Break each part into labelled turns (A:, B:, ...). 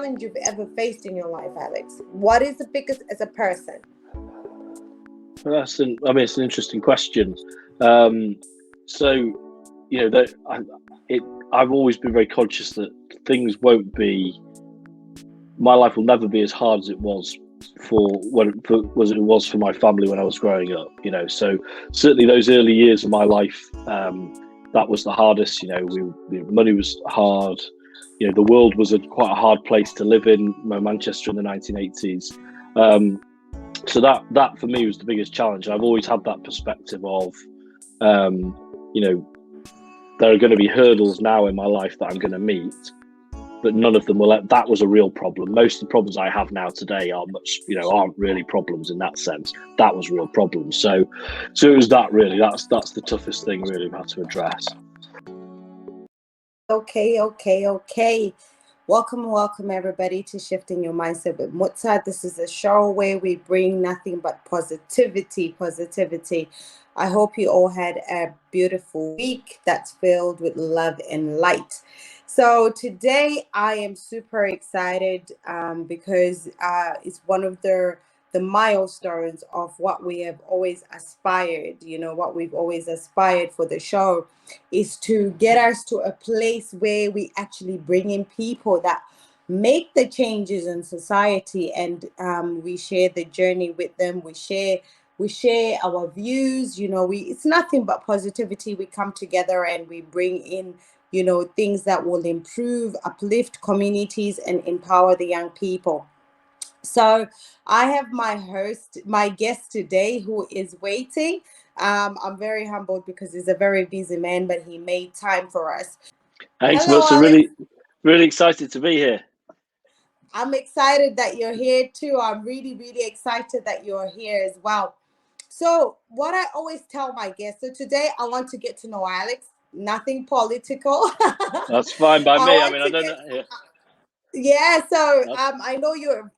A: challenge you've ever faced in your life, Alex? What is the biggest as a person?
B: It's an interesting question. Um, so, that I've always been very conscious that things won't be. My life will never be as hard as it was it was for my family when I was growing up. So certainly those early years of my life, that was the hardest. Money was hard. The world was quite a hard place to live in. Manchester in the 1980s. So that for me was the biggest challenge. I've always had that perspective of, there are going to be hurdles now in my life that I'm going to meet, but none of them will. That was a real problem. Most of the problems I have now today aren't really problems in that sense. That was real problems. So it was that really. That's the toughest thing really I've had to address.
A: Okay. Welcome everybody to Shifting Your Mindset with Mutsa. This is a show where we bring nothing but positivity. I hope you all had a beautiful week that's filled with love and light. So today I am super excited because it's one of the milestones of what we have always aspired, what we've always aspired for the show is to get us to a place where we actually bring in people that make the changes in society, and we share the journey with them. We share our views. It's nothing but positivity. We come together and we bring in things that will improve, uplift communities and empower the young people. So I have my guest today who is waiting. I'm very humbled because he's a very busy man, but he made time for us.
B: Thanks,
A: Hello,
B: Mutsa.
A: Alex.
B: Really excited to be here.
A: I'm excited that you're here too. I'm really, really excited that you're here as well. So what I always tell my guests, so today I want to get to know Alex, nothing political.
B: That's fine by me. I don't know.
A: Yeah. Yeah, so I know you're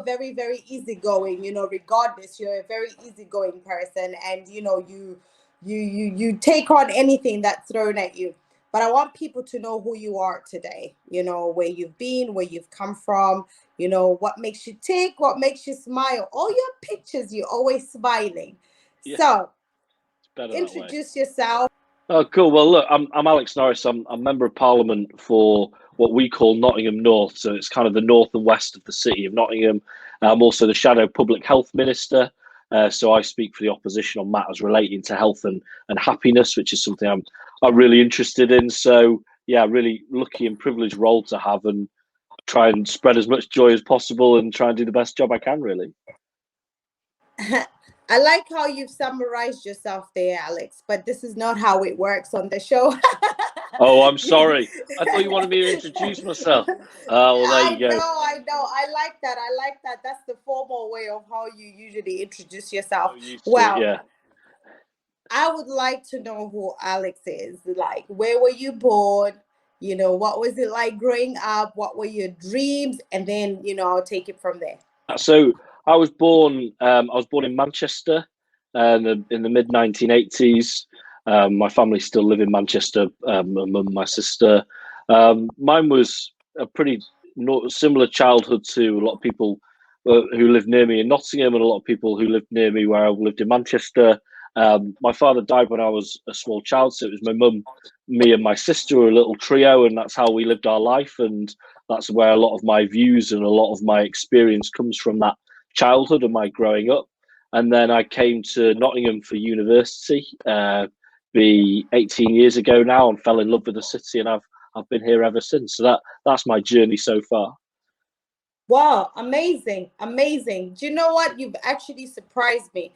A: very, very easygoing, regardless, you're a very easygoing person, and you take on anything that's thrown at you. But I want people to know who you are today, where you've been, where you've come from, what makes you tick, what makes you smile. All your pictures, you're always smiling. Yeah. So introduce yourself.
B: Oh, cool. Well, look, I'm Alex Norris. I'm Member of Parliament for what we call Nottingham North. So it's kind of the north and west of the city of Nottingham. I'm also the Shadow Public Health Minister. So I speak for the opposition on matters relating to health and happiness, which is something I'm really interested in. So, yeah, really lucky and privileged role to have, and try and spread as much joy as possible and try and do the best job I can, really.
A: I like how you've summarized yourself there, Alex, but this is not how it works on the show.
B: Oh, I'm sorry. I thought you wanted me to introduce myself. Oh, well, there you go.
A: I know. I like that. That's the formal way of how you usually introduce yourself. Well, yeah. I would like to know who Alex is. Like, where were you born? What was it like growing up? What were your dreams? And then, I'll take it from there.
B: So I was born in Manchester in the mid 1980s. My family still live in Manchester. My mum, my sister. Mine was a pretty similar childhood to a lot of people who live near me in Nottingham, and a lot of people who lived near me where I lived in Manchester. My father died when I was a small child, so it was my mum, me, and my sister were a little trio, and that's how we lived our life. And that's where a lot of my views and a lot of my experience comes from, that childhood and my growing up. And then I came to Nottingham for university, be 18 years ago now, and fell in love with the city, and I've been here ever since. So that's my journey so far.
A: Wow, amazing. Do you know what? You've actually surprised me.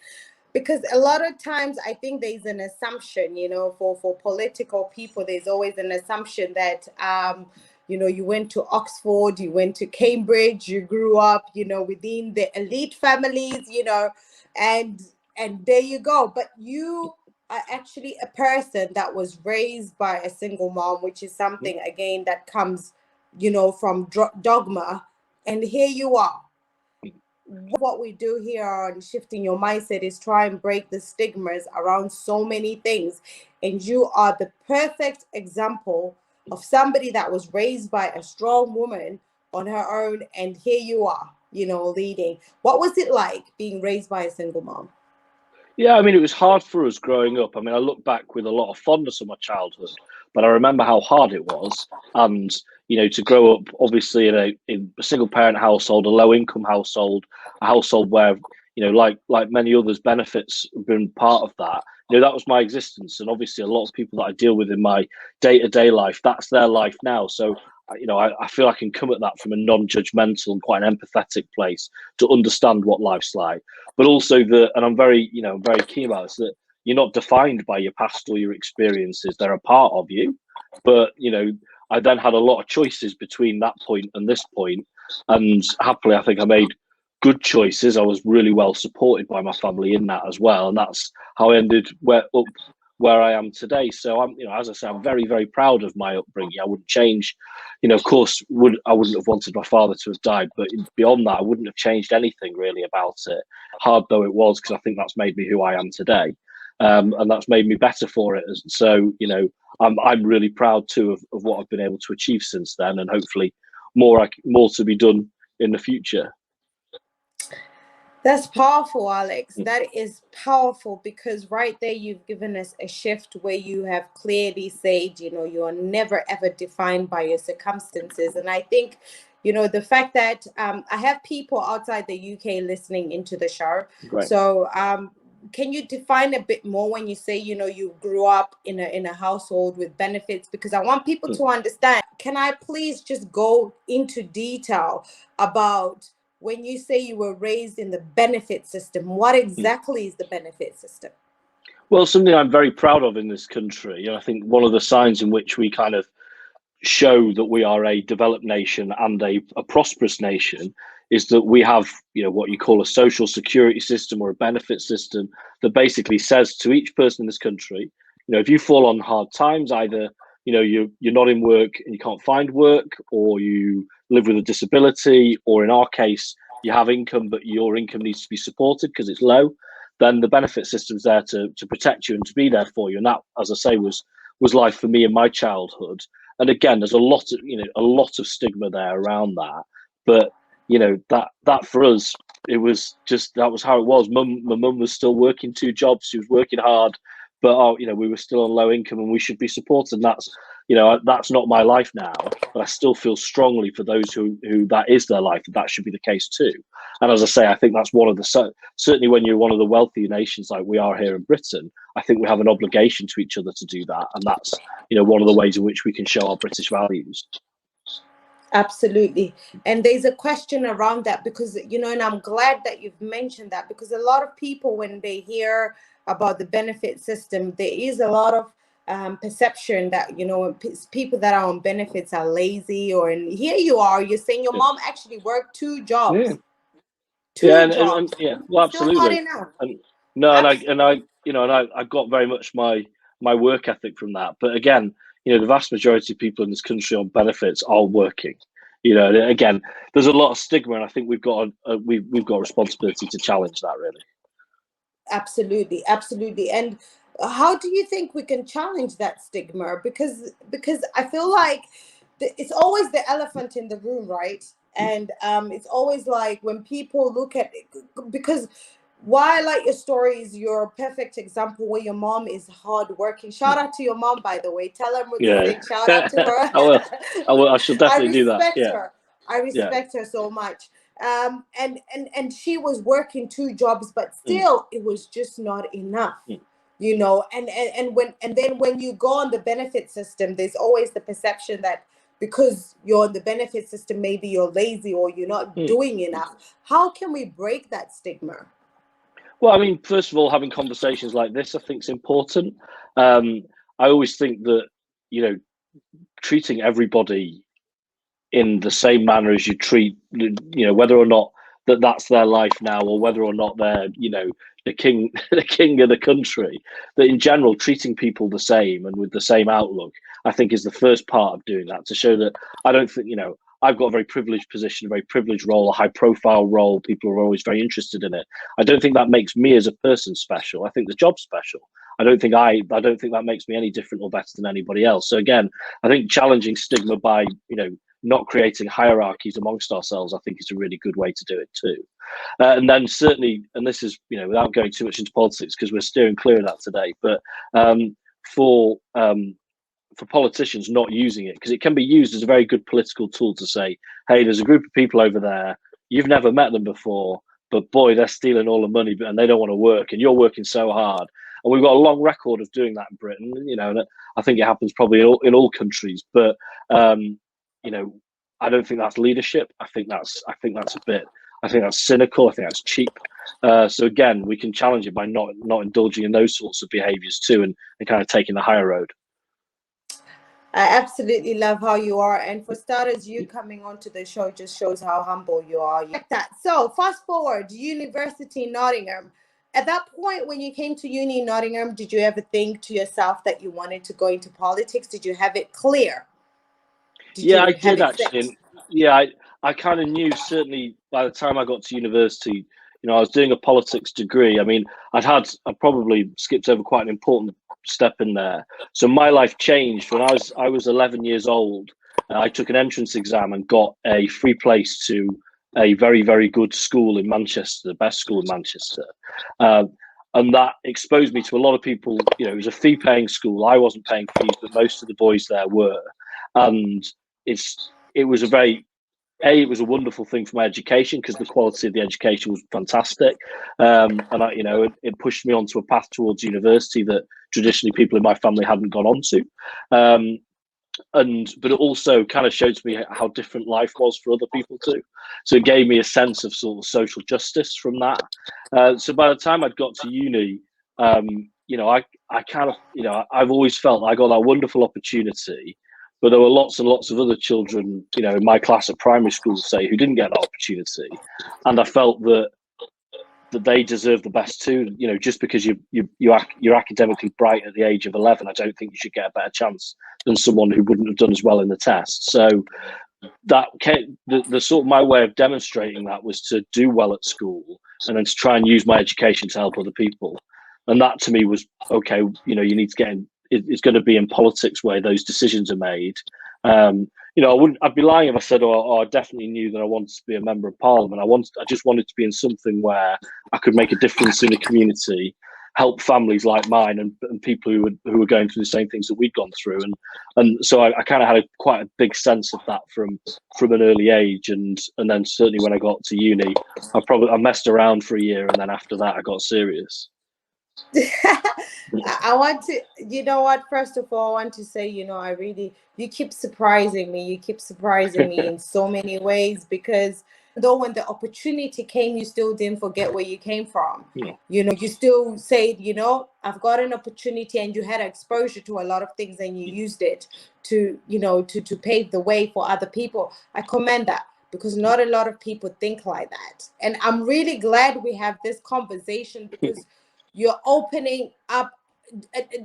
A: Because a lot of times I think there's an assumption, for political people, there's always an assumption that, you went to Oxford, you went to Cambridge, you grew up, within the elite families, and there you go. But you are actually a person that was raised by a single mom, which is something, again, that comes, from dogma. And here you are. What we do here on Shifting Your Mindset is try and break the stigmas around so many things. And you are the perfect example of somebody that was raised by a strong woman on her own, and here you are, you know, leading. What was it like being raised by a single mom?
B: Yeah, I mean, it was hard for us growing up. I mean, I look back with a lot of fondness of my childhood, but I remember how hard it was. And, you know, to grow up obviously in a single parent household, a low income household, a household where, you know, like many others, benefits have been part of that. You know, that was my existence. And obviously, a lot of people that I deal with in my day to day life, that's their life now. So, you know, I feel I can come at that from a non judgmental and quite an empathetic place to understand what life's like, but also and I'm very, you know, very keen about this, that you're not defined by your past or your experiences. They're a part of you. But, you know, I then had a lot of choices between that point and this point, and happily, I think I made good choices. I was really well supported by my family in that as well, and that's how I ended where I am today. So I'm, you know, as I say, I'm very, very proud of my upbringing. I wouldn't change, you know, of course, I wouldn't have wanted my father to have died, but beyond that, I wouldn't have changed anything really about it, hard though it was, because I think that's made me who I am today. And that's made me better for it. So, you know, I'm really proud too of what I've been able to achieve since then, and hopefully more to be done in the future.
A: That's powerful, Alex. That is powerful, because right there you've given us a shift where you have clearly said, you know, you are never ever defined by your circumstances. And I think, you know, the fact that I have people outside the UK listening into the show.
B: Great.
A: So can you define a bit more when you say, you know, you grew up in a household with benefits? Because I want people to understand. Can I please just go into detail about, when you say you were raised in the benefit system, what exactly is the benefit system?
B: Well, something I'm very proud of in this country. And I think one of the signs in which we kind of show that we are a developed nation and a prosperous nation is that we have, you know, what you call a social security system or a benefit system that basically says to each person in this country, you know, if you fall on hard times, either, you know, you're not in work and you can't find work, or you live with a disability, or in our case, you have income, but your income needs to be supported because it's low, then the benefit system's there to protect you and to be there for you. And that, as I say, was life for me in my childhood. And again, there's a lot of stigma there around that. But, you know, that for us, it was just, that was how it was. My mum was still working 2 jobs. She was working hard, but, you know, we were still on low income and we should be supported. And that's, you know, that's not my life now, but I still feel strongly for those who that is their life, that should be the case too. And as I say, I think that's one of the, certainly when you're one of the wealthy nations like we are here in Britain, I think we have an obligation to each other to do that. And that's, you know, one of the ways in which we can show our British values.
A: Absolutely. And there's a question around that, because, you know, and I'm glad that you've mentioned that, because a lot of people, when they hear about the benefit system, there is a lot of perception that, you know, people that are on benefits are lazy. Or, and here you are, you're saying your mom actually worked 2 jobs.
B: Yeah.
A: Two jobs.
B: Yeah, well,
A: Still not
B: absolutely.
A: enough.
B: And no, and I, you know, and I got very much my work ethic from that. But again, you know, the vast majority of people in this country on benefits are working. You know, and again, there's a lot of stigma, and I think we've got we've got a responsibility to challenge that, really.
A: Absolutely, absolutely. And how do you think we can challenge that stigma? Because I feel like it's always the elephant in the room, right? And it's always like when people look at it, because why I like your story is you're a perfect example where your mom is hardworking. Shout out to your mom, by the way. Tell her
B: Yeah,
A: shout out to her.
B: I will. I should definitely do that.
A: respect
B: Yeah,
A: her. I respect her so much. And she was working 2 jobs, but still it was just not enough. You know, and then when you go on the benefit system, there's always the perception that because you're on the benefit system, maybe you're lazy or you're not doing enough. How can we break that stigma?
B: Well, I mean, first of all, having conversations like this, I think, is important. I always think that, you know, treating everybody in the same manner as you treat, you know, whether or not that's their life now, or whether or not they're, you know, the king of the country, that in general, treating people the same and with the same outlook, I think, is the first part of doing that, to show that I don't think, you know, I've got a very privileged position, a very privileged role, a high profile role. People are always very interested in it. I don't think that makes me as a person special. I think the job's special. I don't think that makes me any different or better than anybody else. So again, I think challenging stigma by, you know, not creating hierarchies amongst ourselves, I think is a really good way to do it too. And then certainly, and this is, without going too much into politics because we're steering clear of that today, but for politicians not using it, because it can be used as a very good political tool to say, hey, there's a group of people over there, you've never met them before, but boy, they're stealing all the money and they don't want to work, and you're working so hard. And we've got a long record of doing that in Britain, and I think it happens probably in all countries. But I don't think that's leadership. I think that's cynical. I think that's cheap. So again, we can challenge it by not indulging in those sorts of behaviours too, and kind of taking the higher road.
A: I absolutely love how you are, and for starters, you coming onto the show just shows how humble you are. So fast forward, University Nottingham. At that point, when you came to uni in Nottingham, did you ever think to yourself that you wanted to go into politics? Did you have it clear?
B: I did actually. Yeah, I kind of knew, certainly by the time I got to university, I was doing a politics degree. I mean, I probably skipped over quite an important step in there. So my life changed when I was 11 years old. I took an entrance exam and got a free place to a very, very good school in Manchester, the best school in Manchester. And that exposed me to a lot of people. It was a fee-paying school. I wasn't paying fees, but most of the boys there were. And it was a wonderful thing for my education because the quality of the education was fantastic. And it pushed me onto a path towards university that traditionally people in my family hadn't gone on to. But it also kind of showed me how different life was for other people too. So it gave me a sense of sort of social justice from that. So by the time I'd got to uni, I kind of, I've always felt I got that wonderful opportunity, but there were lots and lots of other children, in my class at primary school, say, who didn't get that opportunity. And I felt that they deserve the best too. Just because you're academically bright at the age of 11, I don't think you should get a better chance than someone who wouldn't have done as well in the test. So that the sort of my way of demonstrating that was to do well at school and then to try and use my education to help other people. And that to me was, okay, you need to get in. It's going to be in politics where those decisions are made. I'd be lying if I said, I definitely knew that I wanted to be a member of parliament. I just wanted to be in something where I could make a difference in the community, help families like mine and people who were going through the same things that we'd gone through. And so I kind of had quite a big sense of that from an early age. And then certainly when I got to uni, I messed around for a year. And then after that, I got serious.
A: I want to, first of all, I want to say, you keep surprising me. You keep surprising me in so many ways, because though when the opportunity came, you still didn't forget where you came from.
B: Yeah.
A: You still said, I've got an opportunity, and you had exposure to a lot of things and you used it to, to pave the way for other people. I commend that, because not a lot of people think like that. And I'm really glad we have this conversation, because you're opening up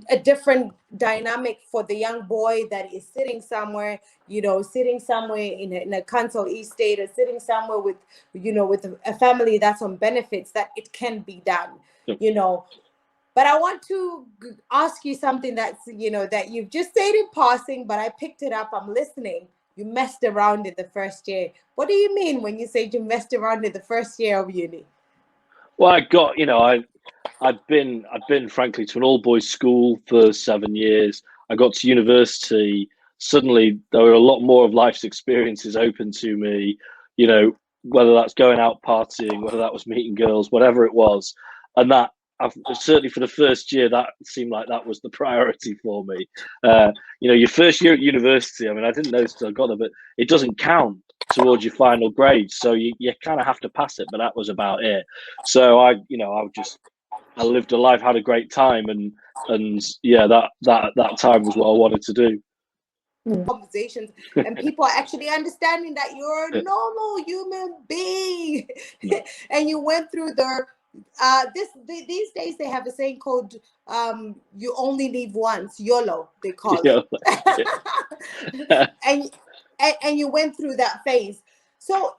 A: a different dynamic for the young boy that is sitting somewhere, in a council estate, or sitting somewhere with, with a family that's on benefits, that it can be done, But I want to ask you something that's, that you've just said in passing, but I picked it up. I'm listening. You messed around in the first year. What do you mean when you say you messed around in the first year of uni?
B: Well, I'd been frankly to an all boys school for 7 years. I got to university. Suddenly there were a lot more of life's experiences open to me, whether that's going out partying, whether that was meeting girls, whatever it was. And that certainly for the first year, that seemed like that was the priority for me. Your first year at university, I mean, I didn't know till I got there, but it doesn't count towards your final grade. So you kind of have to pass it, but that was about it. So I lived a life, had a great time, and that time was what I wanted to do.
A: Conversations, and people are actually understanding that you're a normal human being, and you went through these days they have a saying called you only live once, YOLO they call it. and you went through that phase. So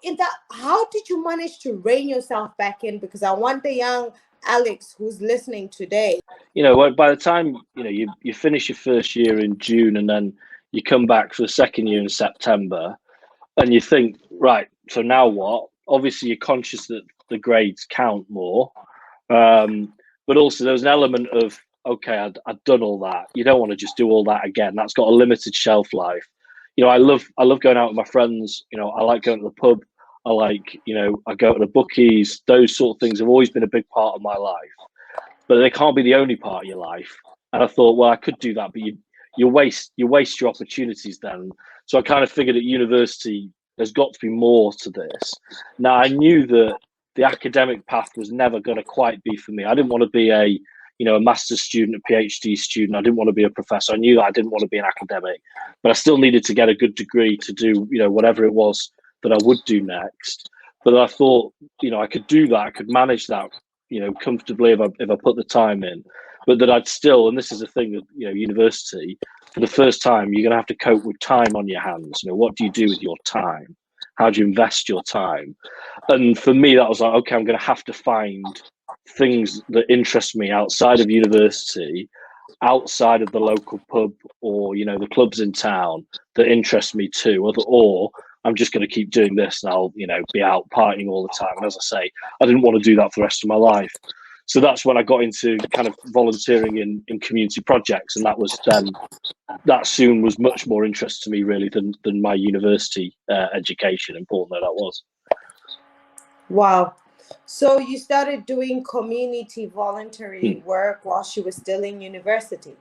A: how did you manage to rein yourself back in? Because I want the young Alex who's listening today,
B: by the time you finish your first year in June, and then you come back for the second year in September, and you think, right, so now what? Obviously, you're conscious that the grades count more, but also there's an element of, okay, I'd done all that. You don't want to just do all that again. That's got a limited shelf life. I love going out with my friends. I like going to the pub. I like, I go to the bookies. Those sort of things have always been a big part of my life, but they can't be the only part of your life. And I thought, well, I could do that, but you waste your opportunities then. So I kind of figured at university there's got to be more to this. Now I knew that the academic path was never going to quite be for me. I didn't want to be a master's student, a PhD student. I didn't want to be a professor. I knew that I didn't want to be an academic, but I still needed to get a good degree to do whatever it was that I would do next. But I thought I could do that. I could manage that comfortably if I put the time in. But that I'd still, and this is the thing that university, for the first time, you're going to have to cope with time on your hands. What do you do with your time? How do you invest your time? And for me, that was like, okay, I'm going to have to find things that interest me outside of university, outside of the local pub or the clubs in town that interest me too, or I'm just going to keep doing this and I'll be out partying all the time. And as I say, I didn't want to do that for the rest of my life. So that's when I got into kind of volunteering in community projects, and that soon was much more interest to me really than my university education, important though that was.
A: Wow. So you started doing community voluntary work while she was still in university?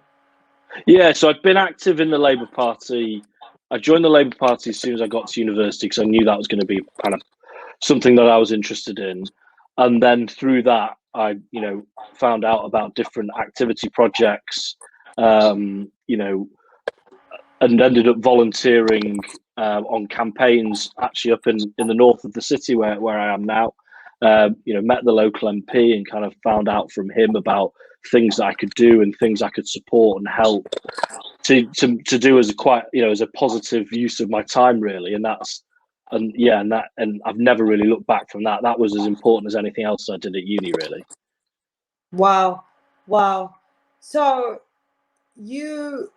B: Yeah, so I'd been active in the Labour Party. I joined the Labour Party as soon as I got to university because I knew that was going to be kind of something that I was interested in. And then through that, I, found out about different activity projects, and ended up volunteering on campaigns actually up in the north of the city where I am now. Met the local MP and kind of found out from him about things that I could do and things I could support and help to do as a positive use of my time really. And I've never really looked back from that. That was as important as anything else I did at uni really.
A: Wow. So it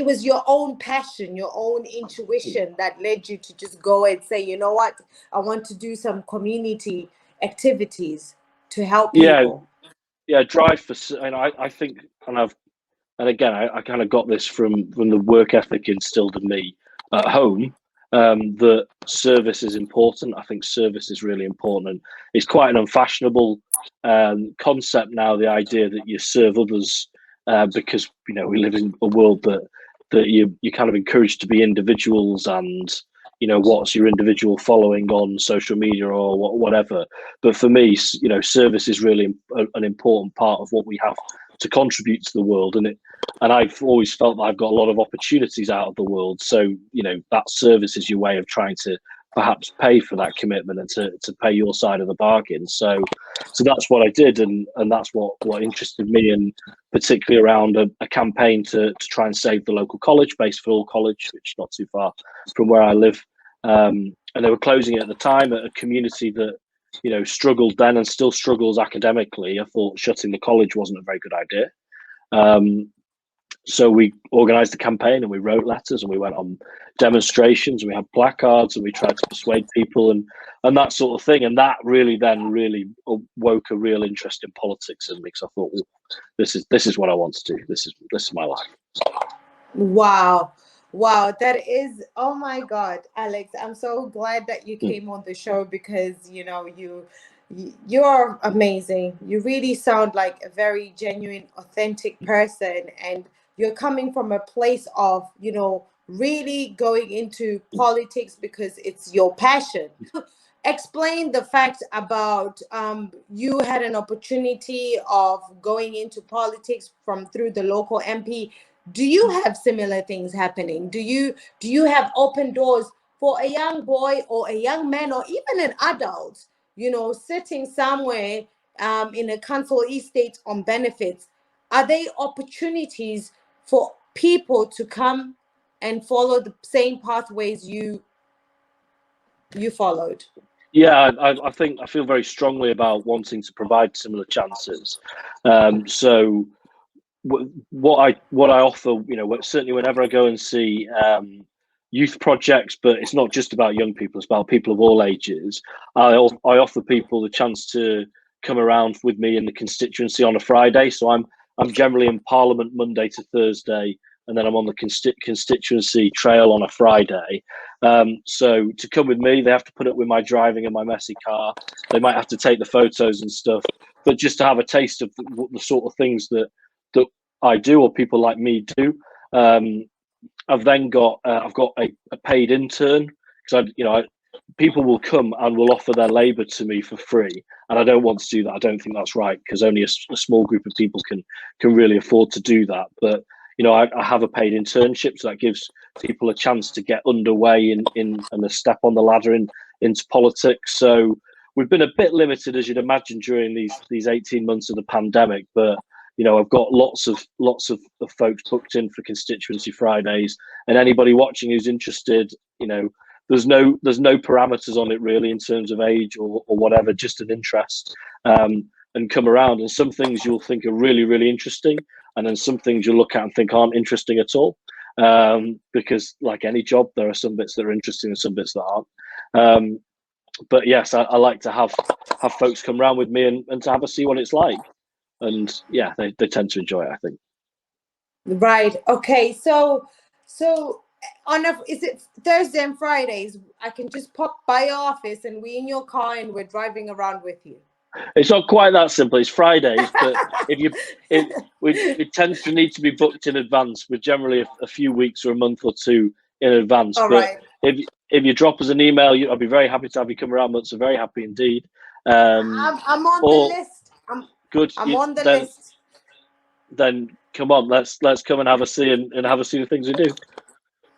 A: was your own passion, your own intuition that led you to just go and say, you know what, I want to do some community activities to help people.
B: Drive for, and I think, and again, I kind of got this from the work ethic instilled in me at home, that service is important. I think service is really important, and it's quite an unfashionable concept now, the idea that you serve others, because we live in a world that you're kind of encouraged to be individuals, and what's your individual following on social media or whatever. But for me, service is really an important part of what we have to contribute to the world, and I've always felt that I've got a lot of opportunities out of the world. So that service is your way of trying to perhaps pay for that commitment and to pay your side of the bargain. So that's what I did, and that's what interested me, and particularly around a campaign to try and save the local college, Basefall College, which is not too far from where I live. And they were closing it at the time, at a community that struggled then and still struggles academically. I thought shutting the college wasn't a very good idea. So we organised a campaign and we wrote letters and we went on demonstrations and we had placards and we tried to persuade people and that sort of thing. And that really woke a real interest in politics in me, because I thought, well, this is what I want to do. This is my life.
A: Wow, that is, oh my God, Alex, I'm so glad that you came on the show, because you're amazing. You really sound like a very genuine, authentic person, and you're coming from a place of really going into politics because it's your passion. Explain the fact about you had an opportunity of going into politics through the local MP. Do you have similar things happening? Do you have open doors for a young boy or a young man or even an adult, sitting somewhere in a council estate on benefits? Are there opportunities for people to come and follow the same pathways you followed?
B: Yeah, I think I feel very strongly about wanting to provide similar chances. So what I offer, certainly whenever I go and see youth projects, but it's not just about young people, it's about people of all ages. I offer people the chance to come around with me in the constituency on a Friday. So I'm generally in Parliament Monday to Thursday, and then I'm on the constituency trail on a Friday. So to come with me, they have to put up with my driving in my messy car. They might have to take the photos and stuff, but just to have a taste of the sort of things that I do, or people like me do. I've then got I've got a paid intern, because people will come and will offer their labour to me for free, and I don't want to do that. I don't think that's right, because only a small group of people can really afford to do that. But I have a paid internship, so that gives people a chance to get underway in and a step on the ladder into politics. So we've been a bit limited, as you'd imagine, during these 18 months of the pandemic, but I've got lots of folks booked in for constituency Fridays, and anybody watching who's interested, there's no parameters on it really in terms of age or whatever, just an interest, and come around. And some things you'll think are really, really interesting, and then some things you'll look at and think aren't interesting at all, because like any job, there are some bits that are interesting and some bits that aren't. But yes, I like to have folks come around with me and to have a see what it's like. And yeah, they tend to enjoy it, I think.
A: Right. Okay. So is it Thursday and Fridays? I can just pop by your office and we in your car and we're driving around with you.
B: It's not quite that simple. It's Fridays, but it tends to need to be booked in advance. We're generally a few weeks or a month or two in advance.
A: All
B: but
A: right.
B: If you drop us an email, I'll be very happy to have you come around. So very happy indeed.
A: I'm on the list.
B: Good.
A: I'm on the list.
B: Then come on, let's come and have a see and have a see the things we do.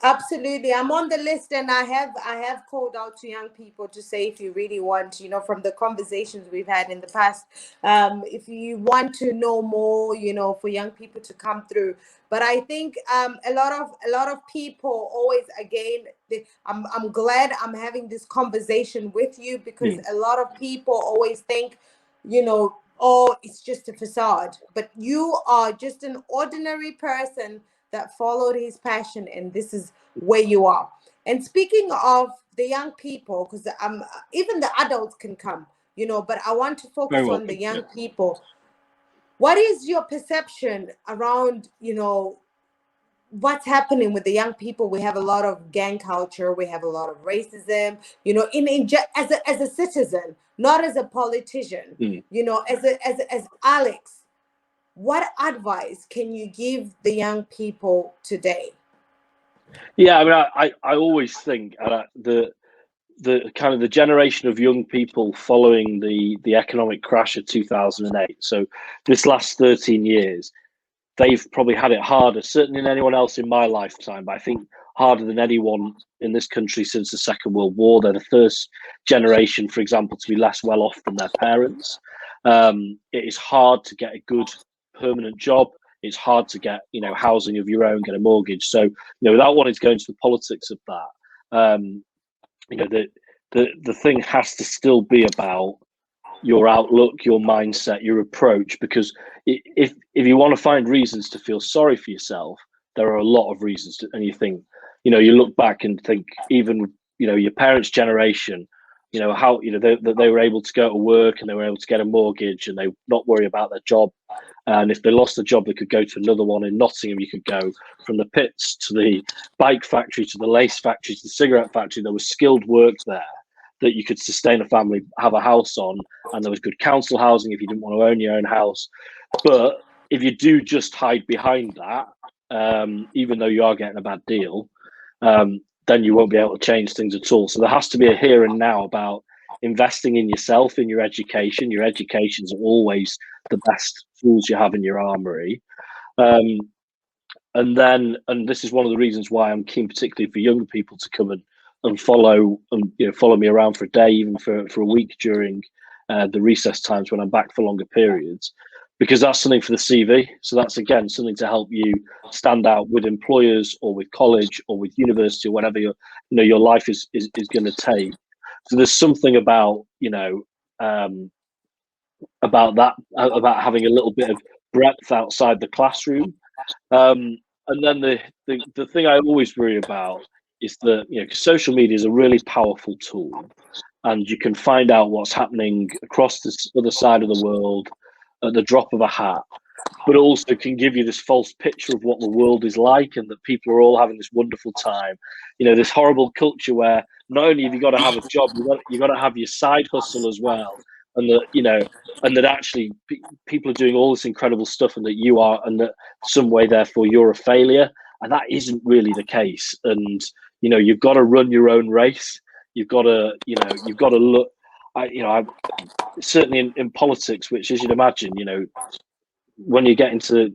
A: Absolutely, I'm on the list, and I have called out to young people to say, if you really want, from the conversations we've had in the past, if you want to know more, for young people to come through. But I think a lot of people always, again, I'm glad I'm having this conversation with you, because a lot of people always think, oh, it's just a facade. But you are just an ordinary person that followed his passion, and this is where you are. And speaking of the young people, because even the adults can come, but I want to focus on the young people. What is your perception around, what's happening with the young people? We have a lot of gang culture. We have a lot of racism, as a citizen, not as a politician, as Alex. What advice can you give the young people today?
B: Yeah, I mean, I always think the kind of the generation of young people following the economic crash of 2008. So this last 13 years, they've probably had it harder, certainly than anyone else in my lifetime, but I think harder than anyone in this country since the Second World War. They're the first generation, for example, to be less well off than their parents. It is hard to get a good permanent job. It's hard to get housing of your own, get a mortgage. So without wanting to go into the politics of that, the thing has to still be about your outlook, your mindset, your approach. Because if you want to find reasons to feel sorry for yourself, there are a lot of reasons and you think, you look back and think, even your parents' generation, how they were able to go to work and they were able to get a mortgage and they not worry about their job. And if they lost the job, they could go to another one. In Nottingham, you could go from the pits to the bike factory to the lace factory to the cigarette factory. There was skilled work there that you could sustain a family, have a house on, and there was good council housing if you didn't want to own your own house. But if you do just hide behind that, even though you are getting a bad deal, then you won't be able to change things at all. So there has to be a here and now about investing in yourself, in your education. Your education is always the best tools you have in your armory. And this is one of the reasons why I'm keen, particularly for younger people, to come and follow me around for a day, even for a week during the recess times when I'm back for longer periods, because that's something for the CV. So that's, again, something to help you stand out with employers or with college or with university or whatever your life is going to take. So there's something about about having a little bit of breadth outside the classroom. And then the thing I always worry about is that, 'cause social media is a really powerful tool, and you can find out what's happening across this other side of the world at the drop of a hat, but also can give you this false picture of what the world is like and that people are all having this wonderful time. This horrible culture where not only have you got to have a job, you got to have your side hustle as well, and that actually people are doing all this incredible stuff, and that you are, and that some way therefore you're a failure, and that isn't really the case. And you've got to run your own race. You've got to look. I certainly in politics, which, as you'd imagine, when you get into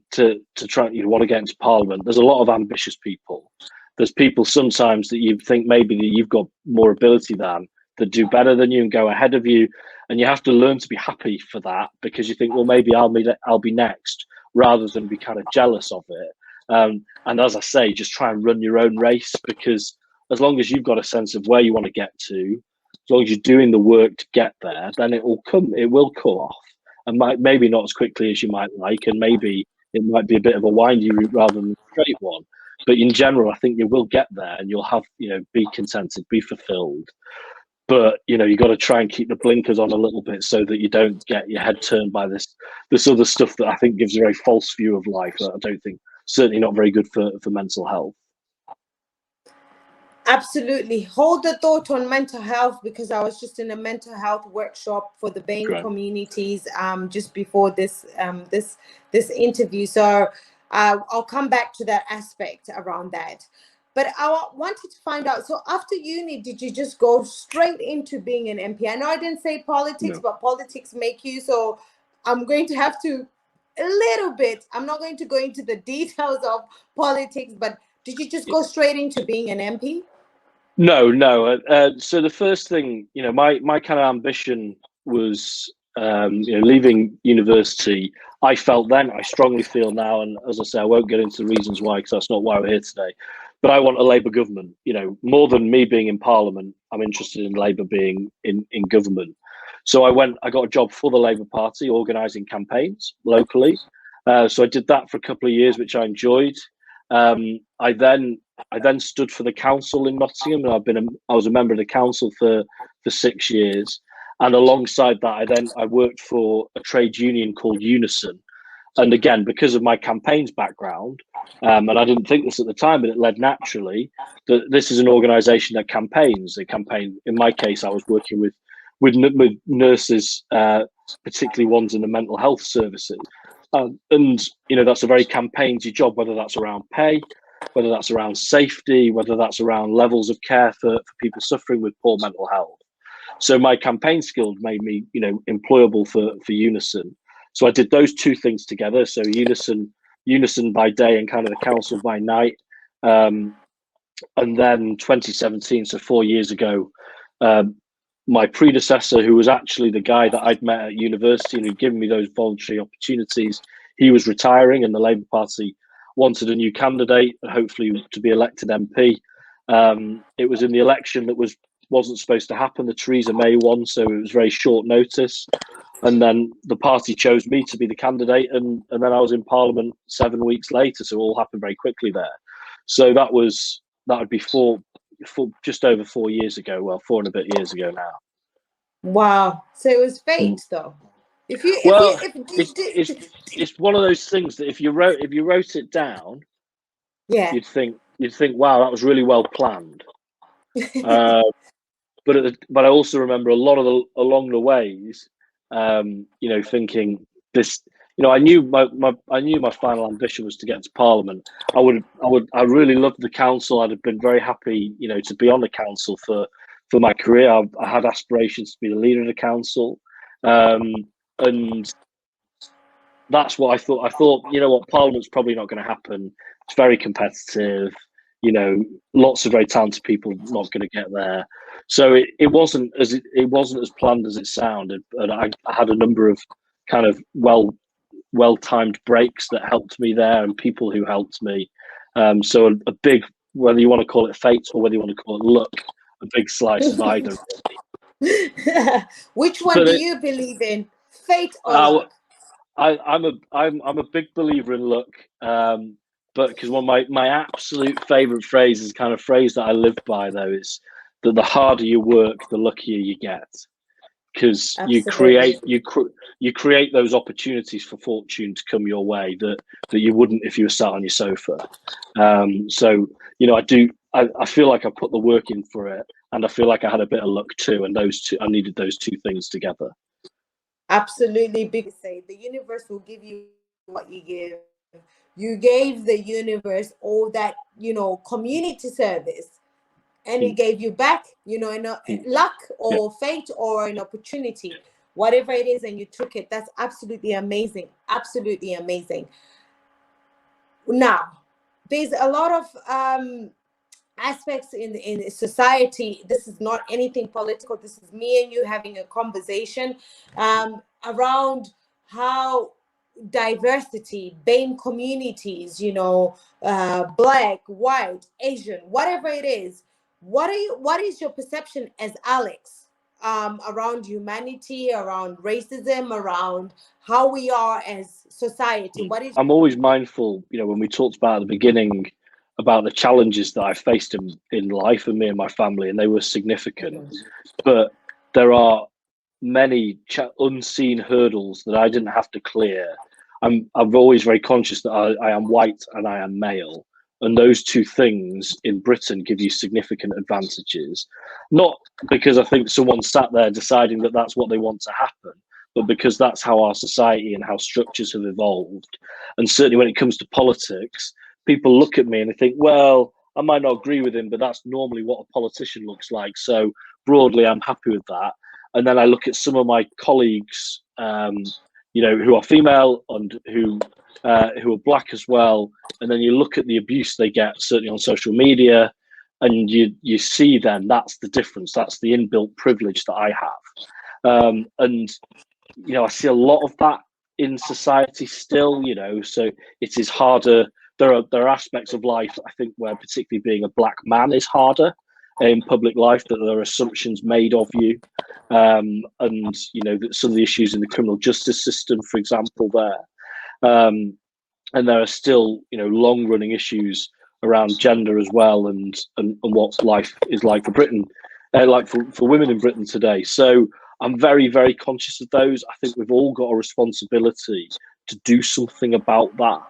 B: try, you want to get into Parliament, there's a lot of ambitious people. There's people sometimes that you think maybe that you've got more ability than, that do better than you and go ahead of you, and you have to learn to be happy for that, because you think, well, maybe I'll be next, rather than be kind of jealous of it. And as I say, just try and run your own race, because as long as you've got a sense of where you want to get to, as long as you're doing the work to get there, then it will come off. And maybe not as quickly as you might like, and maybe it might be a bit of a windy route rather than a straight one. But in general, I think you will get there, and you'll have, be contented, be fulfilled. But you've got to try and keep the blinkers on a little bit, so that you don't get your head turned by this other stuff that I think gives a very false view of life. That I don't think, certainly not very good for mental health.
A: Absolutely. Hold the thought on mental health, because I was just in a mental health workshop for the BAME communities just before this interview. So I'll come back to that aspect around that. But I wanted to find out, so after uni, did you just go straight into being an MP? I know I didn't say politics, but politics make you. So I'm going to have to, a little bit, I'm not going to go into the details of politics, but did you just go straight into being an MP?
B: No. So the first thing, my kind of ambition was, leaving university. I felt then, I strongly feel now, and as I say, I won't get into the reasons why, because that's not why we're here today. But I want a Labour government. More than me being in Parliament, I'm interested in Labour being in government. So I got a job for the Labour Party, organising campaigns locally. So I did that for a couple of years, which I enjoyed. I then stood for the council in Nottingham, and I was a member of the council for 6 years. And alongside that, I worked for a trade union called Unison. And again, because of my campaigns background, and I didn't think this at the time, but it led naturally, that this is an organisation that campaigns. They campaign. In my case, I was working with nurses, particularly ones in the mental health services. And that's a very campaignsy job, whether that's around pay, whether that's around safety, whether that's around levels of care for people suffering with poor mental health. So my campaign skills made me, employable for Unison. So I did those two things together. So Unison by day and kind of the council by night. And then 2017, so 4 years ago, my predecessor, who was actually the guy that I'd met at university and who'd given me those voluntary opportunities, he was retiring, and the Labour Party wanted a new candidate, hopefully to be elected MP. It was in the election that wasn't supposed to happen, the Theresa May one, so it was very short notice. And then the party chose me to be the candidate, and then I was in Parliament 7 weeks later, so it all happened very quickly there. So that would be just over 4 years ago. Well, 4 and a bit years ago now.
A: Wow! So it was fate, though.
B: It's one of those things that if you wrote it down,
A: yeah,
B: you'd think, wow, that was really well planned. But I also remember a lot of along the ways, thinking this. I knew my final ambition was to get to Parliament. I really loved the council. I'd have been very happy, to be on the council for my career. I had aspirations to be the leader of the council, and that's what I thought. I thought, Parliament's probably not going to happen. It's very competitive. Lots of very talented people not going to get there. So it wasn't as planned as it sounded. And I had a number of kind of well-timed breaks that helped me there, and people who helped me. So a big, whether you want to call it fate or whether you want to call it luck, a big slice of either.
A: Which one do you believe in, fate or luck?
B: I'm a big believer in luck. but because one of my absolute favorite phrases, kind of phrase that I live by though, is that the harder you work, the luckier you get, because you
A: Absolutely.
B: create those opportunities for fortune to come your way that you wouldn't if you were sat on your sofa. So I feel like I put the work in for it, and I feel like I had a bit of luck too, and I needed those two things together.
A: Absolutely. Because say the universe will give you what you give. You gave the universe all that, community service, and it
B: Mm,
A: gave you back,
B: mm,
A: luck
B: yeah.
A: or fate or an opportunity, whatever it is, and you took it. That's absolutely amazing. Absolutely amazing. Now, there's a lot of aspects in society. This is not anything political. This is me and you having a conversation around how diversity, BAME communities, black, white, Asian, whatever it is. What is your perception as Alex around humanity, around racism, around how we are as society? What is
B: I'm always mindful, when we talked about at the beginning about the challenges that I faced in life, and me and my family, and they were significant. But there are many unseen hurdles that I didn't have to clear. I'm always very conscious that I am white and I am male, and those two things in Britain give you significant advantages. Not because I think someone sat there deciding that that's what they want to happen, but because that's how our society and how structures have evolved. And certainly when it comes to politics, people look at me and they think, well, I might not agree with him, but that's normally what a politician looks like. So broadly, I'm happy with that. And then I look at some of my colleagues, who are female and who are black as well, and then you look at the abuse they get, certainly on social media, and you see then that's the difference. That's the inbuilt privilege that I have, and I see a lot of that in society still. So it is harder. There are aspects of life, I think, where particularly being a black man is harder in public life, that there are assumptions made of you, and that some of the issues in the criminal justice system, for example, and there are still long running issues around gender as well, and what life is like for Britain, like for women in Britain today. So I'm very, very conscious of those. I think we've all got a responsibility to do something about that.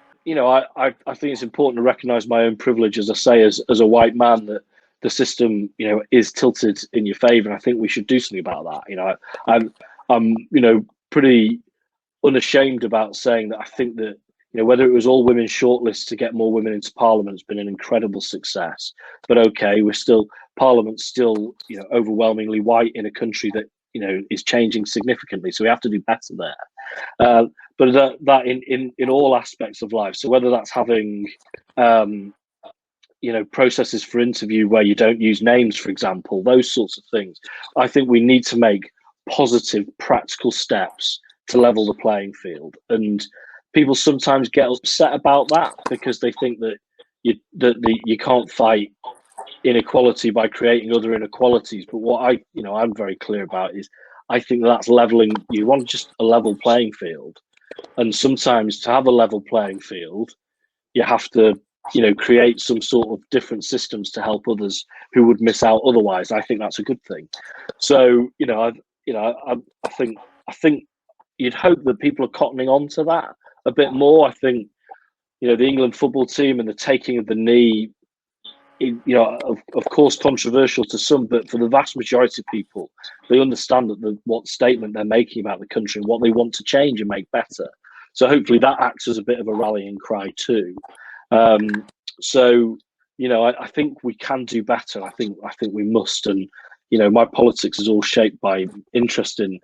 B: I think it's important to recognise my own privilege, as I say, as a white man, that the system, is tilted in your favour, and I think we should do something about that. I'm pretty unashamed about saying that I think that whether it was all women shortlists to get more women into Parliament has been an incredible success. But okay, Parliament's still overwhelmingly white in a country that is changing significantly, so we have to do better there. But that in all aspects of life. So whether that's having processes for interview where you don't use names, for example, those sorts of things, I think we need to make positive, practical steps to level the playing field. And people sometimes get upset about that because they think that you can't fight inequality by creating other inequalities. But what I'm very clear about is I think that's leveling. You want just a level playing field, and sometimes to have a level playing field, you have to create some sort of different systems to help others who would miss out otherwise. I think that's a good thing. So I think you'd hope that people are cottoning on to that a bit more. I think the England football team and the taking of the knee, of course controversial to some, but for the vast majority of people, they understand that what statement they're making about the country and what they want to change and make better. So hopefully that acts as a bit of a rallying cry too. So I think we can do better. I think we must. And my politics is all shaped by interest in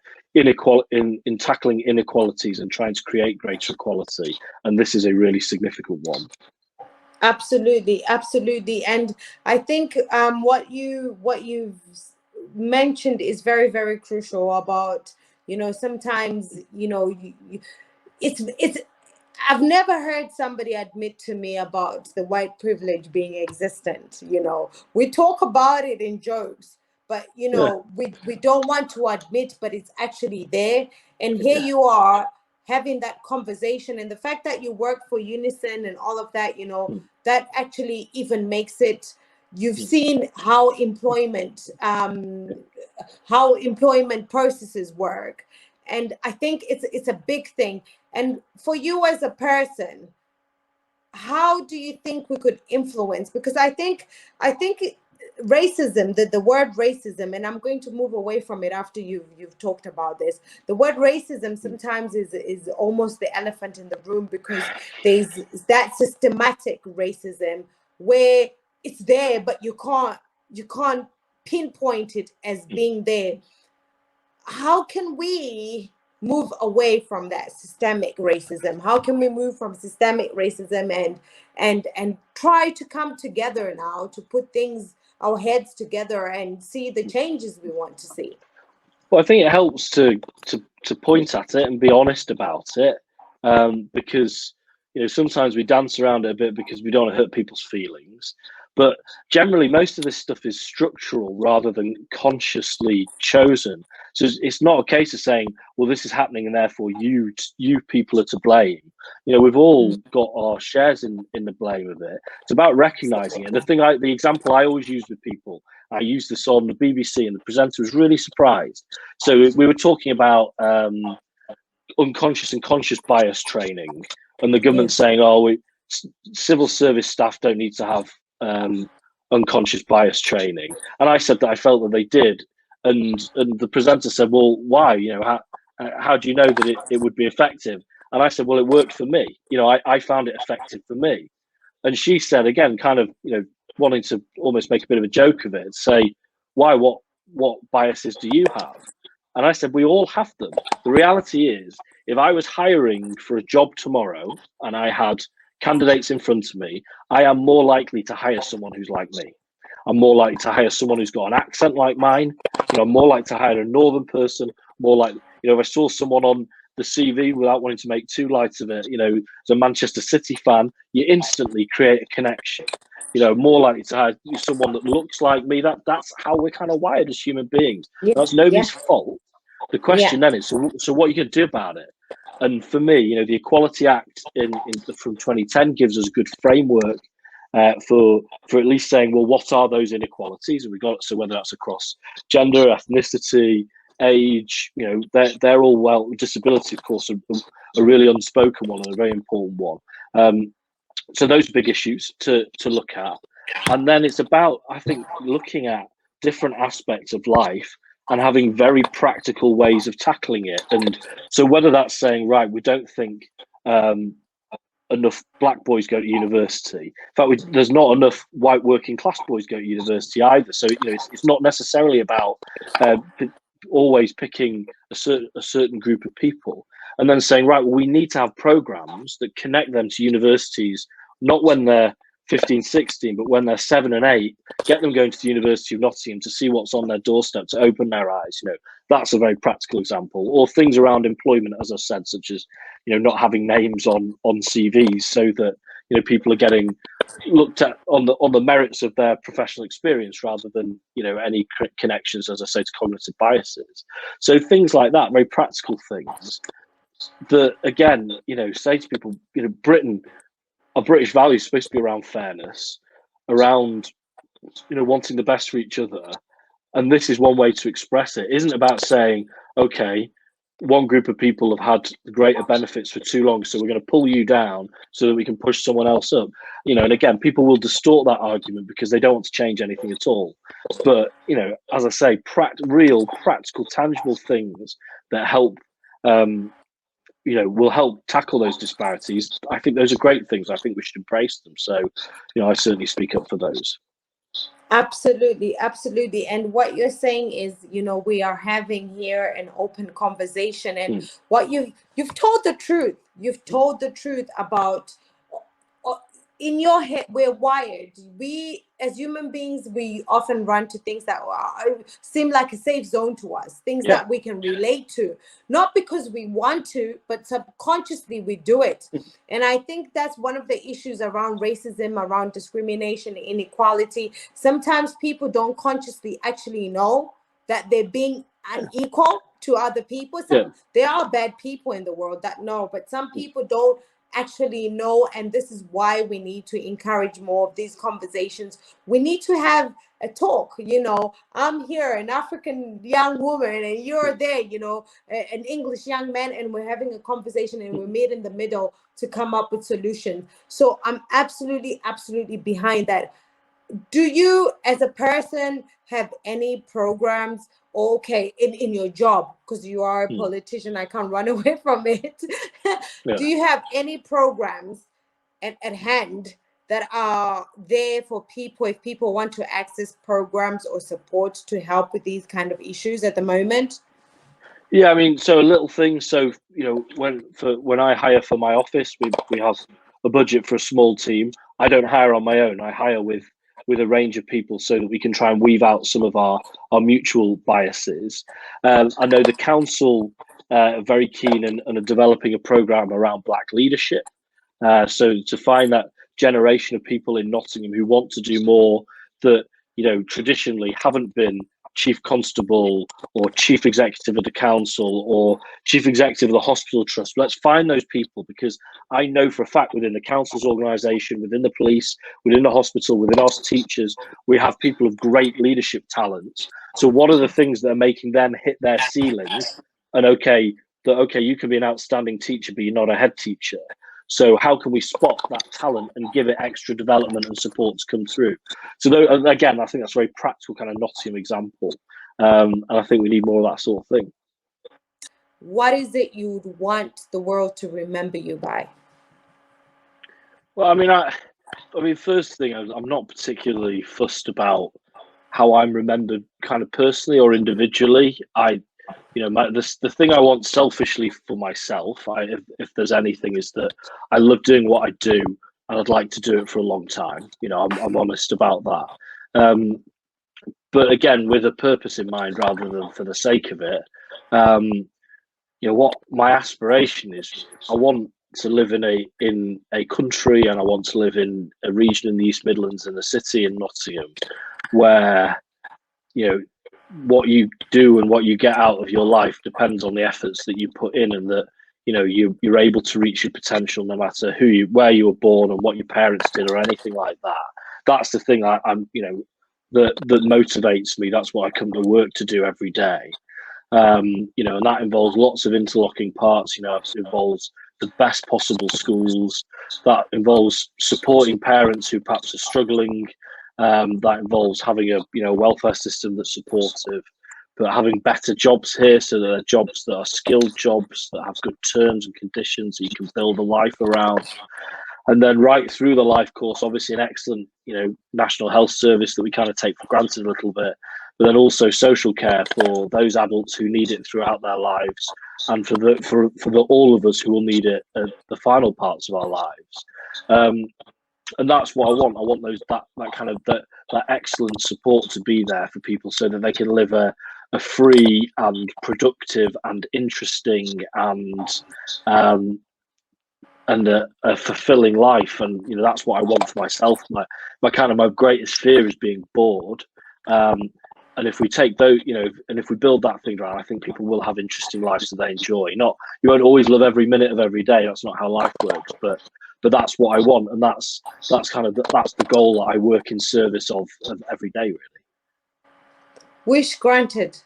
B: tackling inequalities and trying to create greater equality. And this is a really significant one.
A: Absolutely, absolutely. And I think what you've mentioned is very, very crucial about sometimes it's I've never heard somebody admit to me about the white privilege being existent. We talk about it in jokes, but we don't want to admit, but it's actually there. And here you are having that conversation, and the fact that you work for Unison and all of that, that actually even makes it, you've seen how employment processes work. And I think it's a big thing. And for you as a person, how do you think we could influence? Because I think racism, the word racism, and I'm going to move away from it after you've talked about this. The word racism sometimes is almost the elephant in the room, because there's that systematic racism where it's there, but you can't pinpoint it as being there. How can we move away from that systemic racism? How can we move from systemic racism and try to come together now to put our heads together and see the changes we want to see?
B: Well, I think it helps to point at it and be honest about it, because sometimes we dance around it a bit because we don't want to hurt people's feelings. But generally, most of this stuff is structural rather than consciously chosen. So it's not a case of saying, well, this is happening and therefore you people are to blame. We've all got our shares in the blame of it. It's about recognizing it. And the example I always use with people, I used this on the BBC, and the presenter was really surprised. So we were talking about unconscious and conscious bias training, and the government saying, civil service staff don't need to have unconscious bias training. And I said that I felt that they did. And the presenter said, well, why? How do you know that it would be effective? And I said, well, it worked for me. I found it effective for me. And she said, again, kind of, wanting to almost make a bit of a joke of it, say, why, what biases do you have? And I said, we all have them. The reality is, if I was hiring for a job tomorrow and I had candidates in front of me, I am more likely to hire someone who's like me. I'm more likely to hire someone who's got an accent like mine. I'm more likely to hire a northern person. More like, if I saw someone on the CV, without wanting to make too light of it, as a Manchester City fan, you instantly create a connection. More likely to hire someone that looks like me. That's how we're kind of wired as human beings. That's nobody's fault. The question then is, so what are you going to do about it? And for me, the Equality Act from 2010 gives us a good framework for at least saying, well, what are those inequalities? And so whether that's across gender, ethnicity, age, they're all disability, of course, a really unspoken one and a very important one. So those big issues to look at. And then it's about, I think, looking at different aspects of life and having very practical ways of tackling it. And so whether that's saying, right, we don't think enough black boys go to university. In fact, there's not enough white working class boys go to university either. So it's not necessarily about always picking a certain group of people and then saying, right, well, we need to have programs that connect them to universities, not when they're 15, 16, but when they're 7 and 8, get them going to the University of Nottingham to see what's on their doorstep, to open their eyes. That's a very practical example. Or things around employment, as I said, such as not having names on CVs, so that people are getting looked at on the merits of their professional experience rather than any connections, as I say, to cognitive biases. So things like that, very practical things that, again, say to people, Britain. Our British values supposed to be around fairness, around wanting the best for each other, and this is one way to express it. It isn't about saying, okay, one group of people have had greater benefits for too long, so we're going to pull you down so that we can push someone else up. And again, people will distort that argument because they don't want to change anything at all. But as I say, real, practical, tangible things that help. Will help tackle those disparities. I think those are great things. I think we should embrace them. So, I certainly speak up for those.
A: Absolutely, absolutely. And what you're saying is, we are having here an open conversation, and what you've told the truth. You've told the truth about. In your head, we're wired. We, as human beings, we often run to things that seem like a safe zone to us, things that we can relate to, not because we want to, but subconsciously we do it. And I think that's one of the issues around racism, around discrimination, inequality. Sometimes people don't consciously actually know that they're being unequal to other people. There are bad people in the world that know, but some people don't actually know, and this is why we need to encourage more of these conversations. We need to have a talk. I'm here, an African young woman, and you're there, an English young man, and we're having a conversation, and we're meet in the middle to come up with solutions. So I'm absolutely behind that. Do you, as a person, have any programs, okay, in your job, because you are a politician, I can't run away from it. Do you have any programs at hand that are there for people, if people want to access programs or support to help with these kind of issues at the moment?
B: Yeah, I mean, so a little thing. So when I hire for my office, we have a budget for a small team. I don't hire on my own. I hire with a range of people so that we can try and weave out some of our mutual biases. I know the council are very keen and are developing a program around Black leadership. So to find that generation of people in Nottingham who want to do more, that traditionally haven't been chief constable or chief executive of the council or chief executive of the hospital trust. Let's find those people, because I know for a fact within the council's organisation, within the police, within the hospital, within our teachers, we have people of great leadership talents. So what are the things that are making them hit their ceilings? And okay, you can be an outstanding teacher, but you're not a head teacher. So how can we spot that talent and give it extra development and support to come through? So again, I think that's a very practical kind of Nottingham example. And I think we need more of that sort of thing.
A: What is it you would want the world to remember you by?
B: Well, I mean, first thing, I'm not particularly fussed about how I'm remembered kind of personally or individually. The thing I want selfishly for myself, if there's anything, is that I love doing what I do, and I'd like to do it for a long time. I'm honest about that. But again, with a purpose in mind rather than for the sake of it. What my aspiration is, I want to live in a country, and I want to live in a region in the East Midlands, in the city in Nottingham, where what you do and what you get out of your life depends on the efforts that you put in, and that you're able to reach your potential no matter where you were born and what your parents did or anything like that. That's the thing I'm that motivates me. That's what I come to work to do every day. And that involves lots of interlocking parts. It involves the best possible schools. That involves supporting parents who perhaps are struggling. That involves having a welfare system that's supportive, but having better jobs here, so that they're jobs that are skilled jobs that have good terms and conditions that you can build a life around. And then right through the life course, obviously an excellent, national health service that we kind of take for granted a little bit, but then also social care for those adults who need it throughout their lives, and for all of us who will need it at the final parts of our lives. And that's what I want. I want that excellent support to be there for people, so that they can live a free and productive and interesting and a fulfilling life. And that's what I want for myself. My greatest fear is being bored. And if we take those, and if we build that thing around, I think people will have interesting lives that they enjoy. You won't always love every minute of every day. That's not how life works. But that's what I want, and that's the goal that I work in service of every day, really.
A: Wish granted.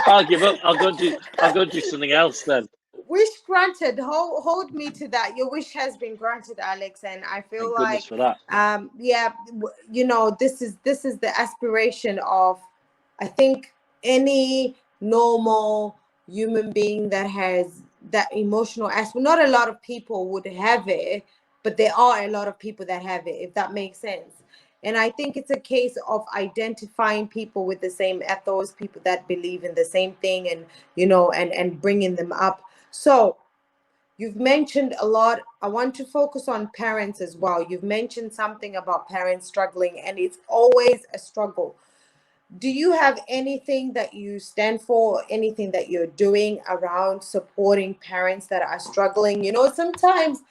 B: I'll give up. I'll go and do something else then.
A: Wish granted. Hold me to that. Your wish has been granted, Alex, and I feel like
B: for that.
A: this is the aspiration of, I think, any normal human being that has that emotional aspect. Not a lot of people would have it, but there are a lot of people that have it, if that makes sense. And I think it's a case of identifying people with the same ethos, people that believe in the same thing, and and bringing them up. So you've mentioned a lot. I want to focus on parents as well. You've mentioned something about parents struggling, and it's always a struggle. Do you have anything that you stand for, anything that you're doing around supporting parents that are struggling? Sometimes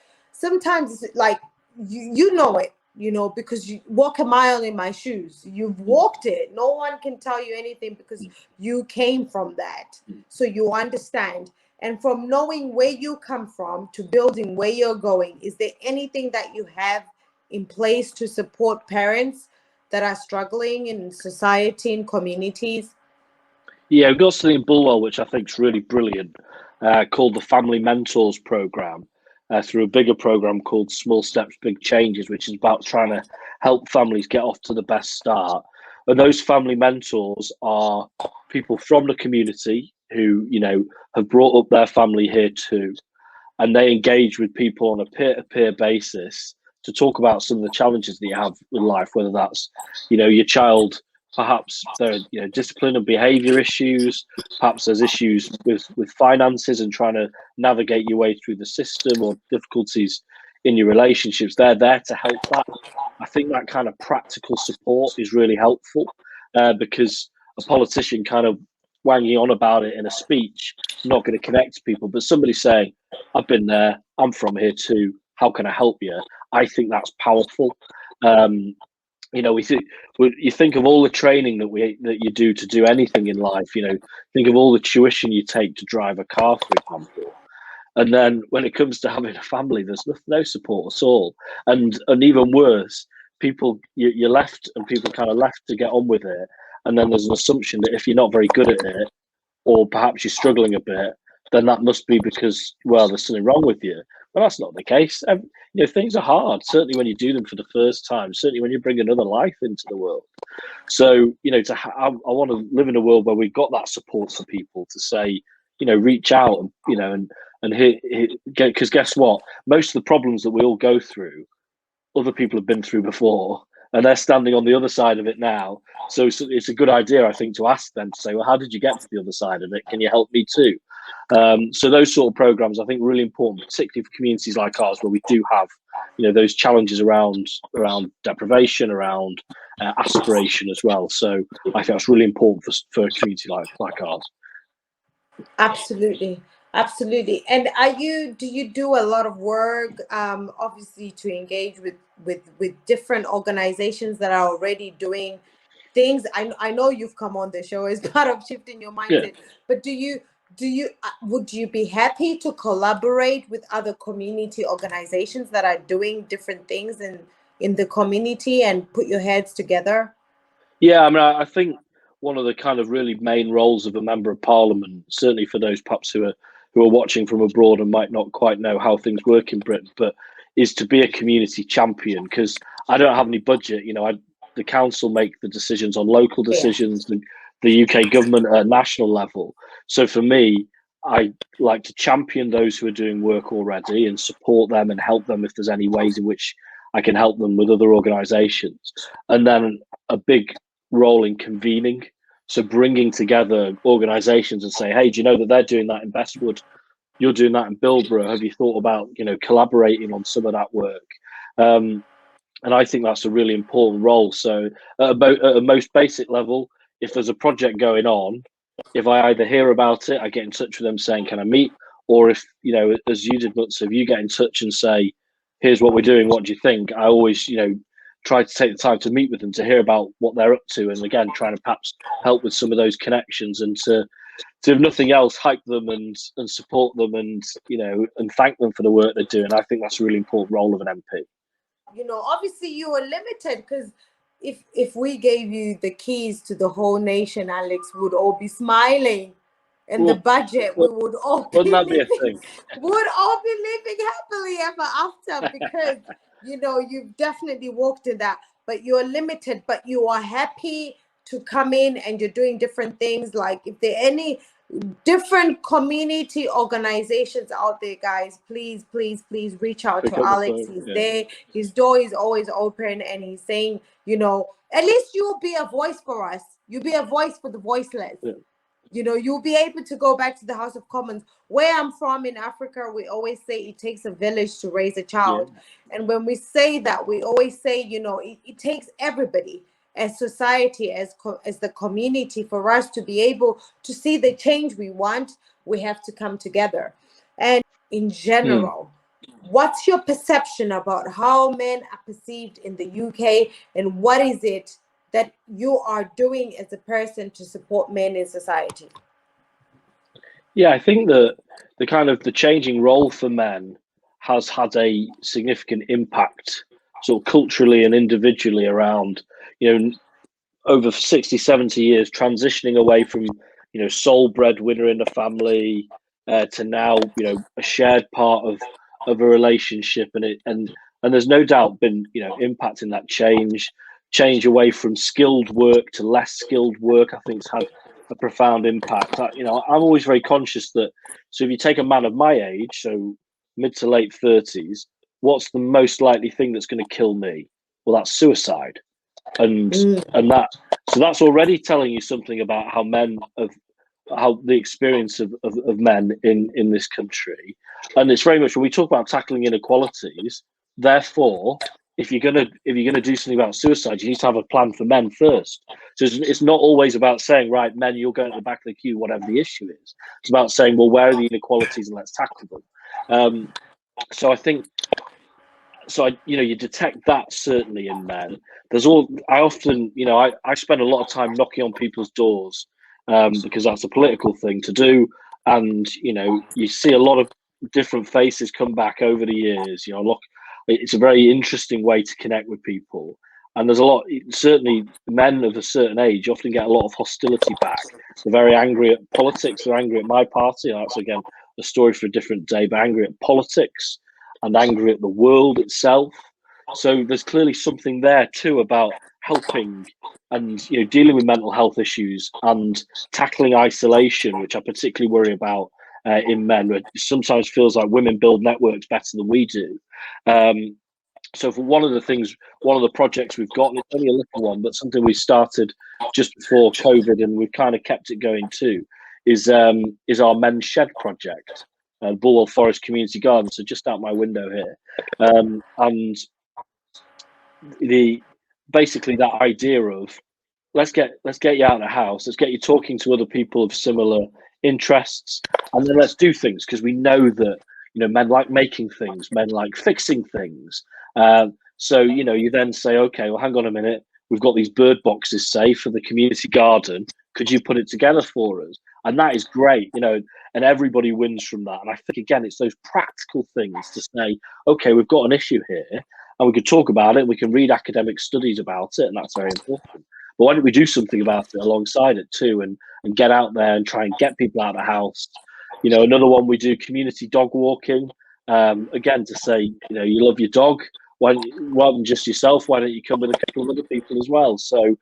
A: it's like, you know it. you know, because you walk a mile in my shoes. You've walked it. No one can tell you anything because you came from that. So you understand. And from knowing where you come from to building where you're going, is there anything that you have in place to support parents that are struggling in society and communities?
B: Yeah, we've got something in Bulwell which I think is really brilliant, called the Family Mentors Program, through a bigger program called Small Steps, Big Changes, which is about trying to help families get off to the best start. And those family mentors are people from the community who, you know, have brought up their family here too, and they engage with people on a peer-to-peer basis to talk about some of the challenges that you have in life, whether that's, you know, your child, perhaps there, you know, discipline and behavior issues, perhaps there's issues with finances and trying to navigate your way through the system, or difficulties in your relationships. They're there to help that. I think that kind of practical support is really helpful, because a politician kind of wanging on about it in a speech not going to connect to people, but somebody saying, I've been there, I'm from here too, how can I help you? I think that's powerful. You know, you think of all the training that you do to do anything in life. You know, think of all the tuition you take to drive a car, for example. And then when it comes to having a family, there's no support at all. And even worse, you're left, and people kind of left to get on with it. And then there's an assumption that if you're not very good at it, or perhaps you're struggling a bit, then that must be because, well, there's something wrong with you. But that's not the case. You know, things are hard, certainly when you do them for the first time, certainly when you bring another life into the world. So, you know, I want to live in a world where we've got that support for people to say, you know, reach out, and, you know, and because guess what? Most of the problems that we all go through, other people have been through before, and they're standing on the other side of it now. So it's a good idea, I think, to ask them to say, well, how did you get to the other side of it? Can you help me too? So those sort of programs, I think, are really important, particularly for communities like ours, where we do have, you know, those challenges around deprivation, around aspiration as well. So I think that's really important for a community like ours.
A: Absolutely. Absolutely. And do you do a lot of work, obviously, to engage with different organizations that are already doing things? I know you've come on the show as part of shifting your mindset,
B: Yeah.
A: but would you be happy to collaborate with other community organizations that are doing different things in the community and put your heads together?
B: Yeah, I mean, I think one of the kind of really main roles of a member of parliament, certainly for those perhaps who are watching from abroad and might not quite know how things work in Britain, but is to be a community champion. Because I don't have any budget. You know, the council make the decisions on local decisions, the UK government at a national level. So for me, I like to champion those who are doing work already and support them and help them if there's any ways in which I can help them with other organisations. And then a big role in convening, so bringing together organisations and say, hey, do you know that they're doing that in Bestwood? You're doing that in Bilborough. Have you thought about, you know, collaborating on some of that work? And I think that's a really important role. So at a most basic level, if there's a project going on, if I either hear about it, I get in touch with them saying, can I meet? Or if, you know, as you did, Mutz, if you get in touch and say, here's what we're doing, what do you think? I always, you know, try to take the time to meet with them, to hear about what they're up to. And again, trying to perhaps help with some of those connections, and to if nothing else, hype them and support them, and, you know, and thank them for the work they're doing. I think that's a really important role of an MP.
A: You know, obviously you are limited, because if we gave you the keys to the whole nation, Alex, would all be smiling, and the budget, we would all be
B: Wouldn't that be a
A: living,
B: thing?
A: would all be living happily ever after, because you know, you've definitely walked in that, but you're limited, but you are happy to come in, and you're doing different things. Like, if there are any different community organizations out there, guys, please reach out to Alex. He's there. His door is always open, and he's saying, you know, at least you'll be a voice for us. You'll be a voice for the voiceless. You know, you'll be able to go back to the House of Commons. Where I'm from in Africa, we always say it takes a village to raise a child. And when we say that, we always say, you know, it takes everybody, as society, as the community, for us to be able to see the change we want. We have to come together. And in general, What's your perception about how men are perceived in the UK, and what is it that you are doing as a person to support men in society?
B: Yeah, I think that the changing role for men has had a significant impact, sort of culturally and individually around, over 60, 70 years, transitioning away from, sole breadwinner in the family, to now, a shared part of a relationship, and there's no doubt been, impact in that change away from skilled work to less skilled work. I think it's had a profound impact. I'm always very conscious that, so if you take a man of my age, so mid to late 30s, what's the most likely thing that's going to kill me? Well, that's suicide. And that's already telling you something about how the experience of men in this country. And it's very much when we talk about tackling inequalities, therefore, if you're gonna do something about suicide, you need to have a plan for men first. So it's not always about saying, right, men, you'll go at the back of the queue, whatever the issue is. It's about saying, well, where are the inequalities and let's tackle them. So I think, you detect that certainly in men. I often, I spend a lot of time knocking on people's doors, because that's a political thing to do. And, you see a lot of different faces come back over the years. Look, it's a very interesting way to connect with people. And there's a lot, certainly men of a certain age often get a lot of hostility back. They're very angry at politics. They're angry at my party. That's, again, a story for a different day, but angry at politics and angry at the world itself. So there's clearly something there too about helping and dealing with mental health issues and tackling isolation, which I particularly worry about in men. It sometimes feels like women build networks better than we do. So for one of the projects we've got, and it's only a little one, but something we started just before COVID, and we've kind of kept it going too, is our men's shed project. Bulwell Forest Community Garden, so just out my window here, and basically that idea of let's get you out of the house, let's get you talking to other people of similar interests, and then let's do things, because we know that men like making things, men like fixing things. So you then say, okay, well, hang on a minute, we've got these bird boxes, say, for the community garden. Could you put it together for us? And that is great, and everybody wins from that. And I think, again, it's those practical things to say, okay, we've got an issue here, and we could talk about it. We can read academic studies about it, and that's very important. But why don't we do something about it alongside it too, and get out there and try and get people out of the house? Another one, we do community dog walking. Again, to say, you love your dog, rather than just yourself, why don't you come with a couple of other people as well? So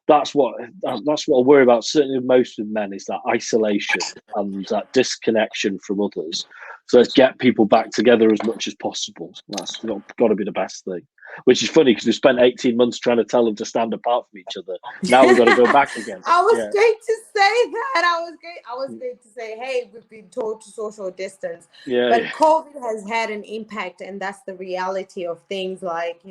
B: that's what I worry about. Certainly, most of men is that isolation and that disconnection from others. So let's get people back together as much as possible. That's got to be the best thing. Which is funny because we spent 18 months trying to tell them to stand apart from each other. Now we've got to go back again.
A: I was going to say that. I was going to say, hey, we've been told to social distance. But COVID has had an impact, and that's the reality of things. Like,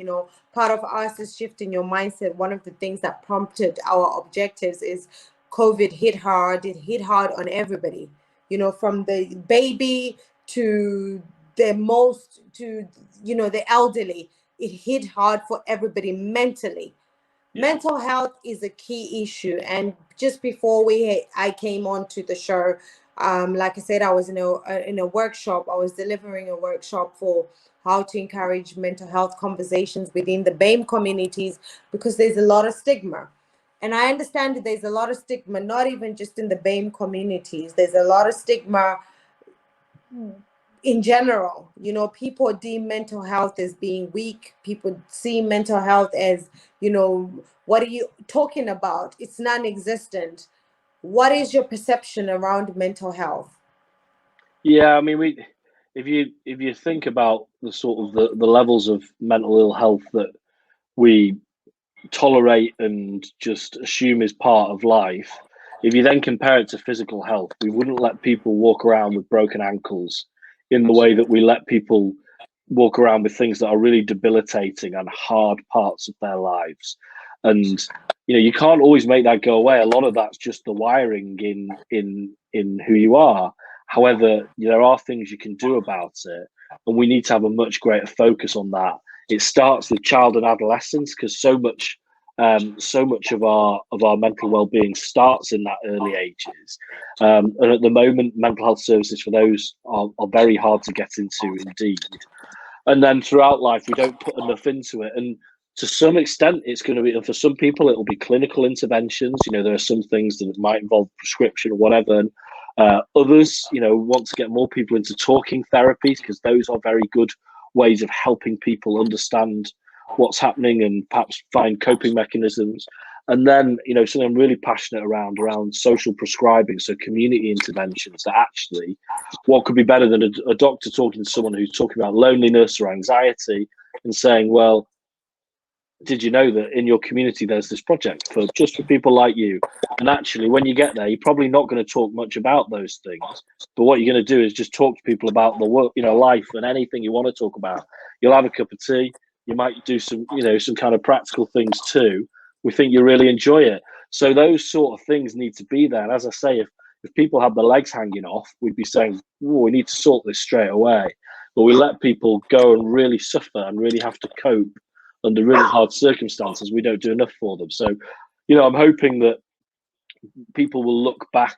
A: part of us is shifting your mindset. One of the things that prompted our objectives is COVID hit hard. It hit hard on everybody, from the baby to the elderly. It hit hard for everybody mentally. Mental health is a key issue. And just before I came on to the show, like I said, I was in a workshop. I was delivering a workshop for how to encourage mental health conversations within the BAME communities, because there's a lot of stigma. And I understand that there's a lot of stigma, not even just in the BAME communities. There's a lot of stigma in general. People deem mental health as being weak. People see mental health as, what are you talking about? It's non-existent. What is your perception around mental health?
B: Yeah, I mean, if you think about the sort of the levels of mental ill health that we tolerate and just assume is part of life, if you then compare it to physical health, we wouldn't let people walk around with broken ankles in the way that we let people walk around with things that are really debilitating and hard parts of their lives. And you can't always make that go away. A lot of that's just the wiring in who you are. However, there are things you can do about it. and we need to have a much greater focus on that. It starts with child and adolescence, because so much of our mental well-being starts in that early ages, and at the moment mental health services for those are very hard to get into indeed. And then throughout life we don't put enough into it, and to some extent it's going to be, and for some people it'll be clinical interventions. There are some things that might involve prescription or whatever, and others want to get more people into talking therapies, because those are very good ways of helping people understand what's happening and perhaps find coping mechanisms. And then something I'm really passionate around social prescribing, so community interventions. That actually, what could be better than a doctor talking to someone who's talking about loneliness or anxiety and saying, well, did you know that in your community there's this project for people like you? And actually, when you get there, you're probably not going to talk much about those things, but what you're going to do is just talk to people about the work, life, and anything you want to talk about. You'll have a cup of tea, you might do some kind of practical things too. We think you really enjoy it. So those sort of things need to be there. And as I say, if people have the legs hanging off, we'd be saying, we need to sort this straight away. But we let people go and really suffer and really have to cope under really hard circumstances. We don't do enough for them. So, I'm hoping that people will look back,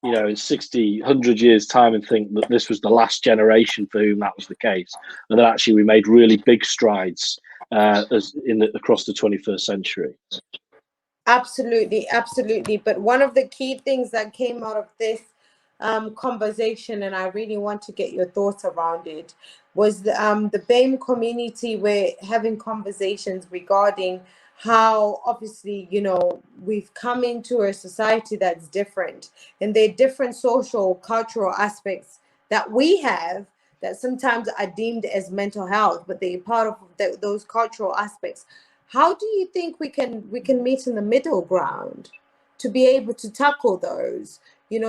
B: in 60, 100 years' time and think that this was the last generation for whom that was the case, and that actually we made really big strides across the 21st century.
A: Absolutely, absolutely. But one of the key things that came out of this conversation, and I really want to get your thoughts around it, was the BAME community. We're having conversations regarding how obviously we've come into a society that's different, and there are different social cultural aspects that we have that sometimes are deemed as mental health, but they're part of those cultural aspects. How do you think we can meet in the middle ground to be able to tackle those?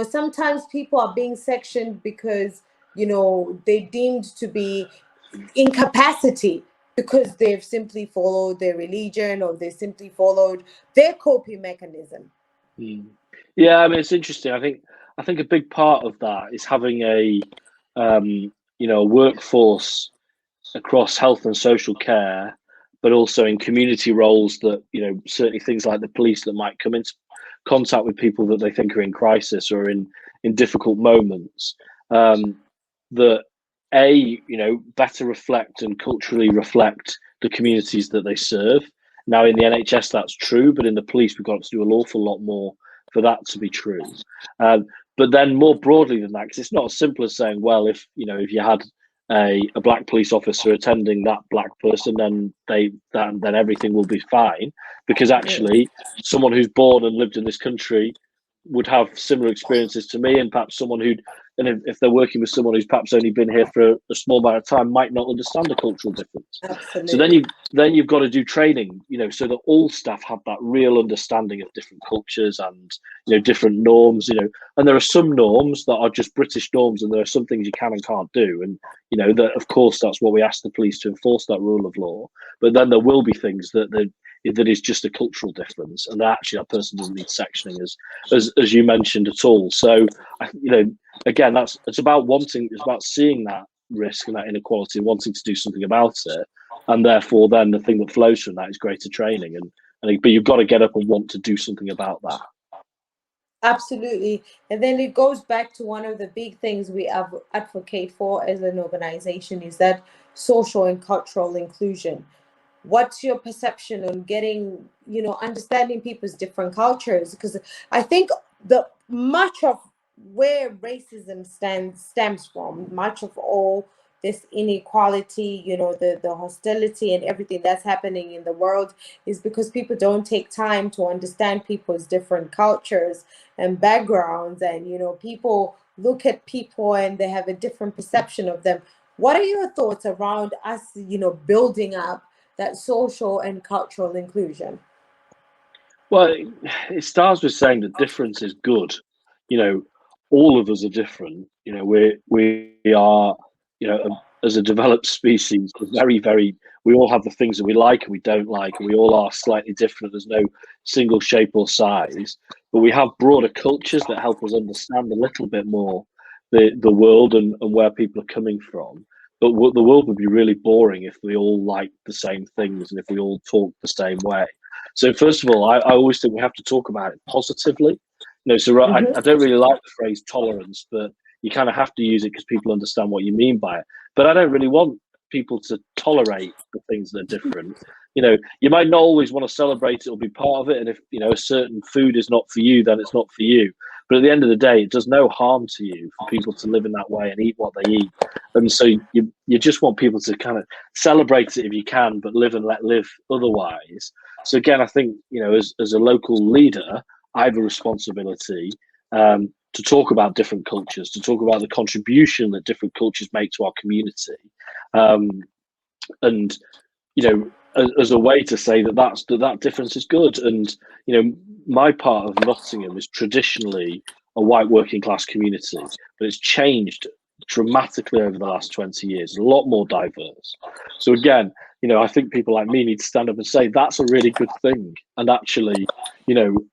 A: Sometimes people are being sectioned because they're deemed to be incapacity because they've simply followed their religion, or they simply followed their coping mechanism.
B: Yeah, I mean, it's interesting. I think a big part of that is having a workforce across health and social care, but also in community roles that certainly things like the police that might come into contact with people that they think are in crisis or in difficult moments, that better reflect and culturally reflect the communities that they serve. Now, in the NHS that's true, but in the police we've got to do an awful lot more for that to be true. But then more broadly than that, because it's not as simple as saying, well, if you had a black police officer attending that black person, then everything will be fine, because actually someone who's born and lived in this country would have similar experiences to me, and perhaps someone if they're working with someone who's perhaps only been here for a small amount of time might not understand the cultural difference.
A: Absolutely.
B: So then you've got to do training, so that all staff have that real understanding of different cultures and different norms, and there are some norms that are just British norms, and there are some things you can and can't do, and that of course that's what we ask the police, to enforce that rule of law. But then there will be things that is just a cultural difference, and actually that person doesn't need sectioning as you mentioned at all. So again, it's about seeing that risk and that inequality and wanting to do something about it, and therefore then the thing that flows from that is greater training, but you've got to get up and want to do something about that.
A: Absolutely. And then it goes back to one of the big things we advocate for as an organization, is that social and cultural inclusion. What's your perception on getting, understanding people's different cultures? Because I think the much of where racism stems from, much of all this inequality, the hostility and everything that's happening in the world, is because people don't take time to understand people's different cultures and backgrounds, and people look at people and they have a different perception of them. What are your thoughts around us, building up that social and cultural inclusion?
B: Well, it starts with saying that difference is good. All of us are different. We are, as a developed species, very, very. We all have the things that we like and we don't like, and we all are slightly different. There's no single shape or size, but we have broader cultures that help us understand a little bit more the world and where people are coming from. but the world would be really boring if we all liked the same things and if we all talked the same way. So first of all, I always think we have to talk about it positively. So I
A: Mm-hmm.
B: don't really like the phrase tolerance, but you kind of have to use it because people understand what you mean by it. But I don't really want people to tolerate the things that are different. You might not always want to celebrate it or be part of it, and if a certain food is not for you, then it's not for you. But at the end of the day, it does no harm to you for people to live in that way and eat what they eat. And so you just want people to kind of celebrate it if you can, but live and let live otherwise. So again, I think as a local leader, I have a responsibility to talk about different cultures, to talk about the contribution that different cultures make to our community, and as a way to say that difference is good. And my part of Nottingham is traditionally a white working class community, but it's changed dramatically over the last 20 years, a lot more diverse. So again, I think people like me need to stand up and say that's a really good thing. And actually,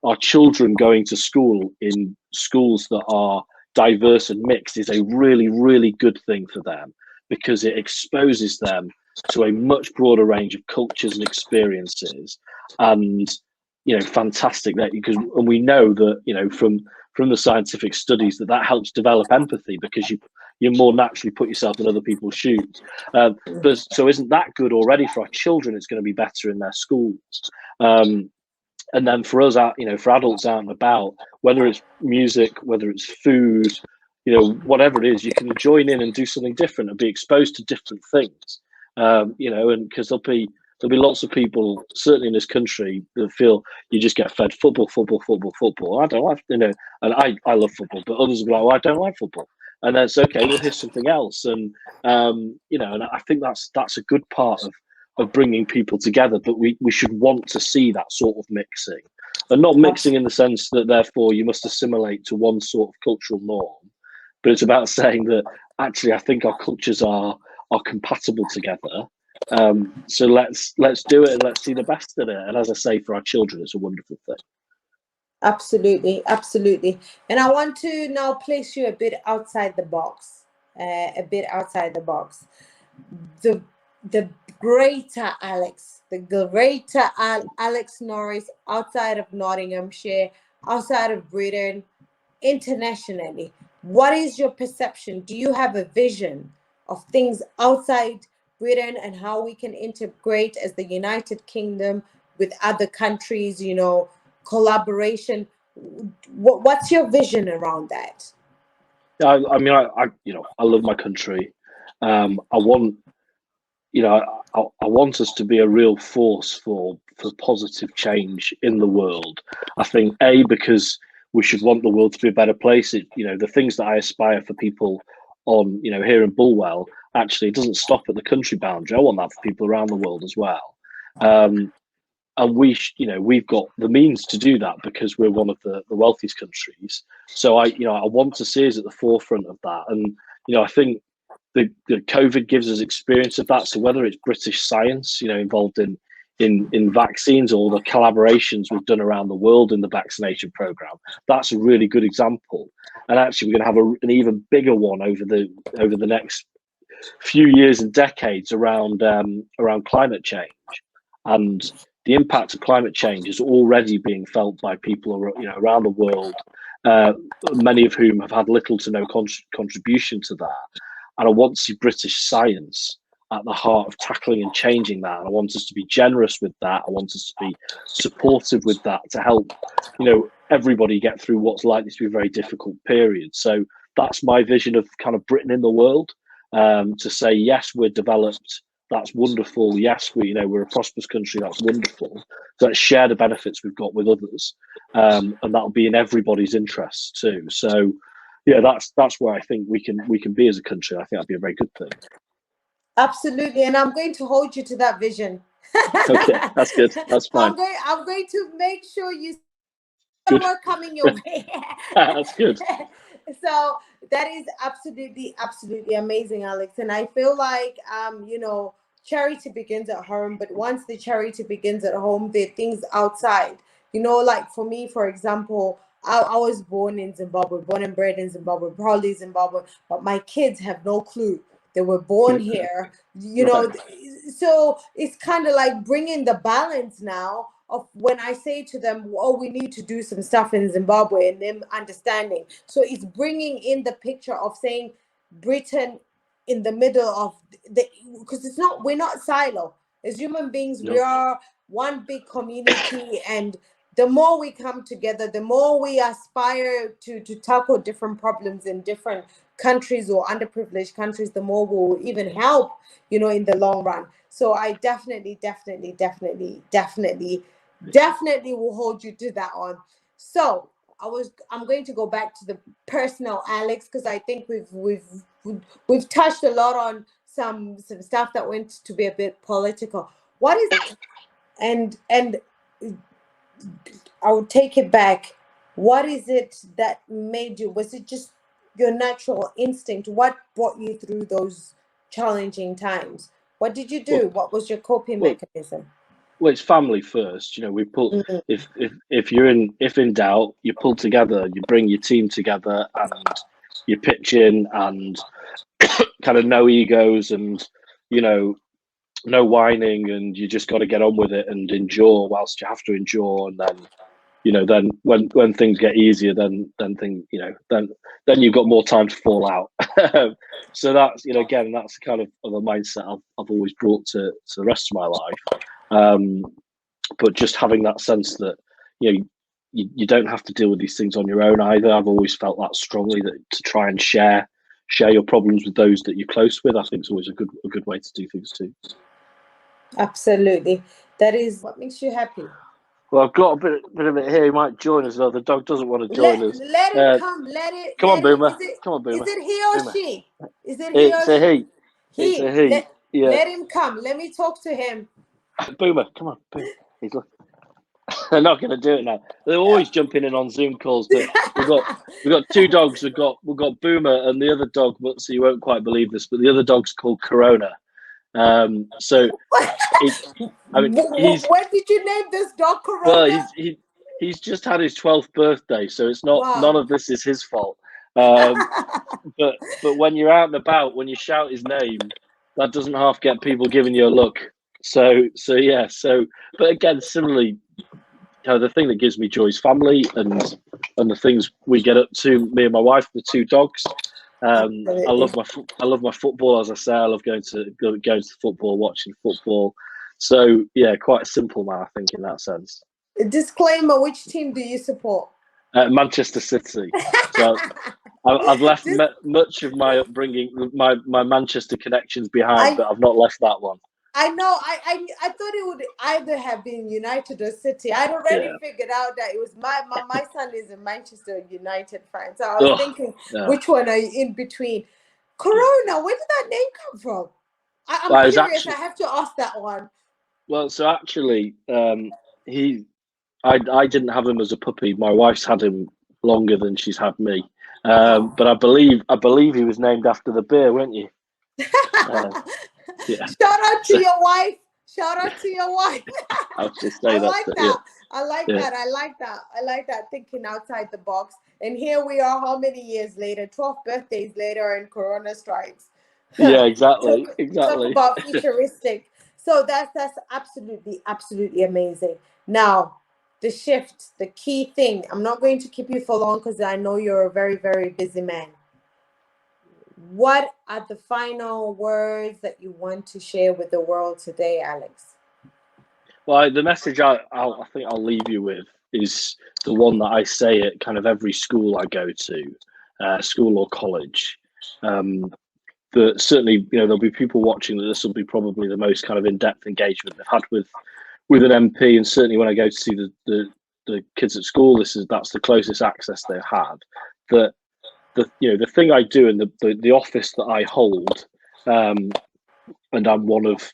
B: our children going to school in schools that are diverse and mixed is a really, really good thing for them, because it exposes them to a much broader range of cultures and experiences. And fantastic that, because and we know that from the scientific studies that helps develop empathy, because you more naturally put yourself in other people's shoes. But so isn't that good already for our children? It's going to be better in their schools. And then for us, for adults out and about, whether it's music, whether it's food, whatever it is, you can join in and do something different and be exposed to different things. And because there'll be lots of people, certainly in this country, that feel you just get fed football, football, football, football. I don't like, and I love football, but others will be like, well, I don't like football. And that's okay. Well, here's something else. And and I think that's a good part of bringing people together. But we should want to see that sort of mixing, and not mixing in the sense that therefore you must assimilate to one sort of cultural norm. But it's about saying that actually, I think our cultures are compatible together. So let's do it and let's see the best in it. And as I say, for our children, it's a wonderful thing.
A: Absolutely, absolutely. And I want to now place you a bit outside the box, The the greater Alex, Alex Norris, outside of Nottinghamshire, outside of Britain, internationally. What is your perception? Do you have a vision of things outside Britain and how we can integrate as the United Kingdom with other countries, collaboration? What's your vision around that?
B: I mean, I love my country. I want, I want us to be a real force for positive change in the world. I think because we should want the world to be a better place. The things that I aspire for people on, here in Bulwell, actually, it doesn't stop at the country boundary. I want that for people around the world as well. And we've got the means to do that because we're one of the wealthiest countries. So I want to see us at the forefront of that. And I think the COVID gives us experience of that. So whether it's British science, involved in vaccines, or the collaborations we've done around the world in the vaccination program, that's a really good example. And actually, we're going to have an even bigger one over the next few years and decades around climate change. And the impact of climate change is already being felt by people around the world, many of whom have had little to no contribution to that. And I want to see British science at the heart of tackling and changing that. And I want us to be generous with that. I want us to be supportive with that to help, everybody get through what's likely to be a very difficult period. So that's my vision of kind of Britain in the world, to say, yes, we're developed. That's wonderful. Yes, we're a prosperous country. That's wonderful. So let's share the benefits we've got with others, and that'll be in everybody's interests too. So, yeah, that's where I think we can be as a country. I think that'd be a very good thing.
A: Absolutely, and I'm going to hold you to that vision.
B: Okay, that's good. That's fine.
A: I'm going to make sure you see more coming your way.
B: That's good.
A: So that is absolutely amazing, Alex. And I feel like charity begins at home, but once the charity begins at home, there are things outside. Like for me, for example, I was born in Zimbabwe, born and bred in Zimbabwe, probably Zimbabwe, but my kids have no clue they were born here, you know. So it's kind of like bringing the balance now of when I say to them, oh, we need to do some stuff in Zimbabwe, and them understanding. So it's bringing in the picture of saying Britain in the middle of the, because it's not, we're not silo as human beings. We are one big community, and the more we come together, the more we aspire to tackle different problems in different countries or underprivileged countries, the more we'll even help, you know, in the long run. So I definitely will hold you to that one. So I'm going to go back to the personal, Alex, because I think we've touched a lot on some stuff that went to be a bit political. What is, and I would take it back. What is it that made you? Was it just your natural instinct? What brought you through those challenging times? What did you do? What was your coping mechanism?
B: Well, it's family first. You know, we pull, if in doubt, you pull together, you bring your team together, and you pitch in, and kind of no egos, and you know, no whining, and you just got to get on with it and endure whilst you have to endure, and then, you know, then when things get easier, then things, you know, then you've got more time to fall out. So that's, you know, again, that's the kind of a mindset I've always brought to the rest of my life. But just having that sense that, you know, you don't have to deal with these things on your own either. I've always felt that strongly, that to try and share your problems with those that you're close with, I think is always a good way to do things too.
A: Absolutely. That is what makes you happy.
B: Well, I've got a bit of it here. He might join us, though. The dog doesn't want to join us.
A: Let him come.
B: Come on, Boomer. Come on, Boomer.
A: Is it he or she? Is it
B: he or she? He. It's a he.
A: Let him come. Let me talk to him.
B: Boomer, come on. Boomer. He's looking. They're not going to do it now. They're always jumping in on Zoom calls, but we've got two dogs. We've got Boomer and the other dog. So you won't quite believe this, but the other dog's called Corona. So
A: I mean, when did you name this dog Corona?
B: Well, he's just had his 12th birthday, so it's not, none of this is his fault. But when you're out and about, when you shout his name, that doesn't half get people giving you a look. So yeah. But again, similarly, you know, the thing that gives me joy is family, and the things we get up to. Me and my wife, the two dogs. I love my football. As I say, I love going to football, watching football. So yeah, quite a simple man, I think, in that sense.
A: Disclaimer: which team do you support?
B: Manchester City. So I've left much of my upbringing, my Manchester connections behind, but I've not left that one.
A: I know. I thought it would either have been United or City. I'd already figured out that it was my son is a Manchester United fan, so I was thinking, which one are you in between? Corona, where did that name come from? I'm curious. Actually, I have to ask that one.
B: Well, so actually, I didn't have him as a puppy. My wife's had him longer than she's had me. But I believe he was named after the beer, weren't you? Yeah.
A: Shout out to your wife. Shout out to your wife.
B: I was just saying that.
A: I like that. Thinking outside the box. And here we are, how many years later? 12 birthdays later, and Corona strikes.
B: Yeah, exactly.
A: Talk about futuristic. So that's absolutely amazing. Now, the shift, the key thing. I'm not going to keep you for long because I know you're a very, very busy man. What are the final words that you want to share with the world today, Alex?
B: Well, the message I think I'll leave you with is the one that I say at kind of every school I go to, school or college. But certainly, you know, there'll be people watching that this will be probably the most kind of in-depth engagement they've had with an MP, and certainly when I go to see the kids at school, that's the closest access they've had. That the thing I do in the office that I hold, and I'm one of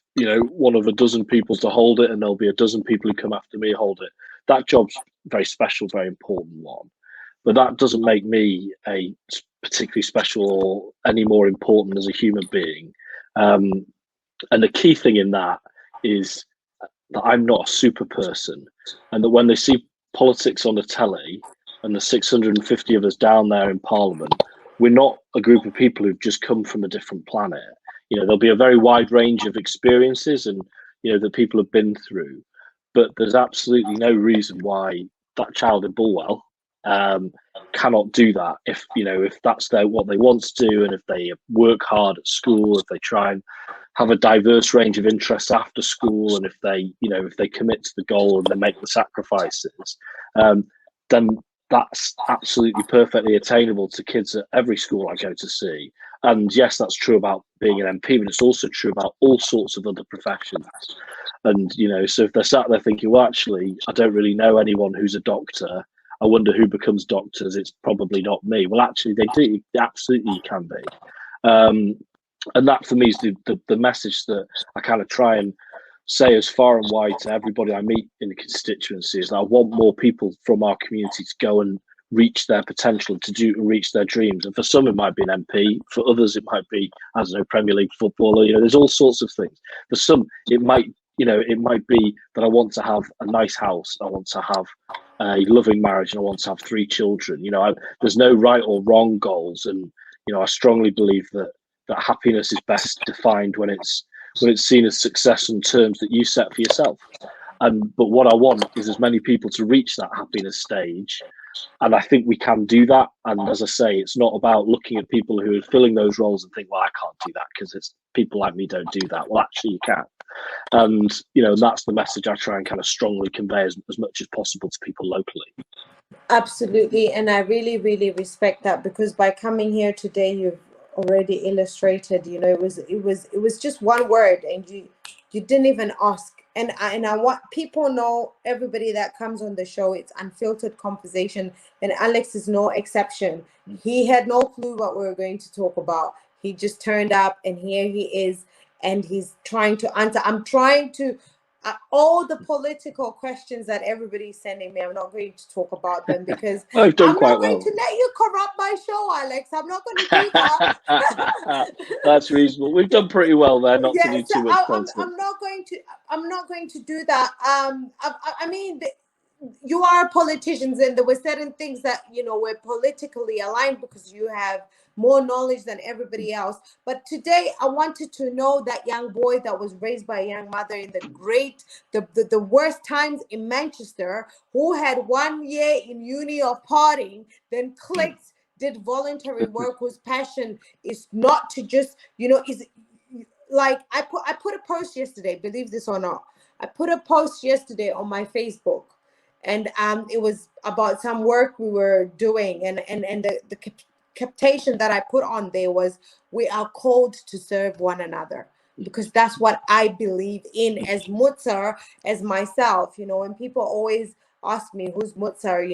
B: a dozen people to hold it, and there'll be a dozen people who come after me hold it. That job's very special, very important one, but that doesn't make me a particularly special or any more important as a human being. And the key thing in that is that I'm not a super person, and that when they see politics on the telly and the 650 of us down there in Parliament, we're not a group of people who've just come from a different planet. there'll be a very wide range of experiences and that people have been through, but there's absolutely no reason why that child in Bulwell cannot do that if that's what they want to do, and if they work hard at school, if they try and have a diverse range of interests after school, and if they commit to the goal and they make the sacrifices, then that's absolutely perfectly attainable to kids at every school I go to see. And yes, that's true about being an MP, but it's also true about all sorts of other professions. And so if they're sat there thinking, well, actually, I don't really know anyone who's a doctor, I wonder who becomes doctors, it's probably not me. Well, actually, they do. Absolutely, you can be. And that, for me, is the message that I kind of try and say as far and wide to everybody I meet in the constituency, is that I want more people from our community to go and reach their potential, to reach their dreams. And for some, it might be an MP. For others, it might be, I don't know, Premier League footballer. There's all sorts of things. For some, it might be that I want to have a nice house, I want to have a loving marriage, and I want to have 3 children. There's no right or wrong goals, and I strongly believe that happiness is best defined when it's seen as success on terms that you set for yourself. But what I want is as many people to reach that happiness stage, and I think we can do that. And as I say, it's not about looking at people who are filling those roles and think, well, I can't do that because it's people like me don't do that. Well, actually, you can. And that's the message I try and kind of strongly convey as much as possible to people locally.
A: Absolutely, and I really, really respect that, because by coming here today, you've already illustrated. It was just one word, and you didn't even ask. And I want people know, everybody that comes on the show, it's unfiltered conversation, and Alex is no exception. He had no clue what we were going to talk about. He just turned up, and here he is, and he's trying to answer. I'm trying to all the political questions that everybody's sending me. I'm not going to talk about them because
B: I'm not
A: going to let you corrupt my show, Alex. I'm not going to do that.
B: That's reasonable. We've done pretty well there, not to do too much content.
A: I'm not going to do that. I mean, you are politicians, and there were certain things that were politically aligned because you have more knowledge than everybody else. But today I wanted to know that young boy that was raised by a young mother in the worst times in Manchester, who had 1 year in uni of partying, then clicked, did voluntary work, whose passion is not to just is like I put a post yesterday, believe this or not. I put a post yesterday on my Facebook, and it was about some work we were doing, and the captation that I put on there was, we are called to serve one another, because that's what I believe in as Mutzer, as myself. When people always ask me who's Mutzer,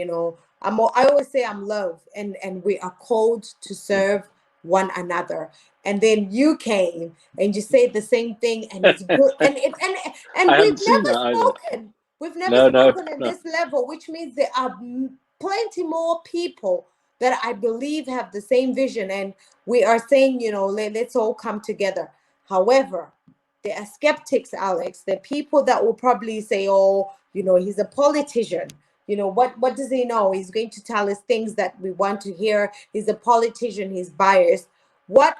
A: I always say I'm love, and we are called to serve one another. And then you came and you said the same thing, and it's good. And we've never spoken. We've never spoken at this level, which means there are plenty more people that I believe have the same vision, and we are saying, let's all come together. However, there are skeptics, Alex. There are people that will probably say, oh, he's a politician. What does he know? He's going to tell us things that we want to hear. He's a politician. He's biased. What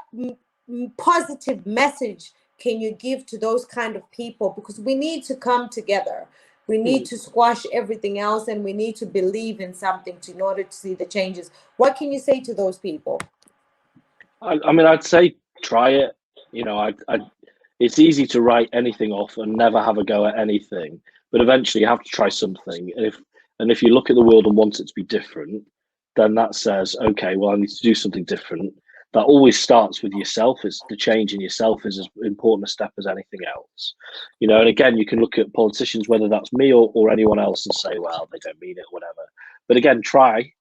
A: positive message can you give to those kind of people? Because we need to come together. We need to squash everything else, and we need to believe in something in order to see the changes. What can you say to those people?
B: I mean, I'd say try it. It's easy to write anything off and never have a go at anything, but eventually you have to try something. And if you look at the world and want it to be different, then that says, okay, well, I need to do something different. That always starts with yourself. It's the change in yourself is as important a step as anything else. And again, you can look at politicians, whether that's me or anyone else, and say, well, they don't mean it, whatever. But again, try,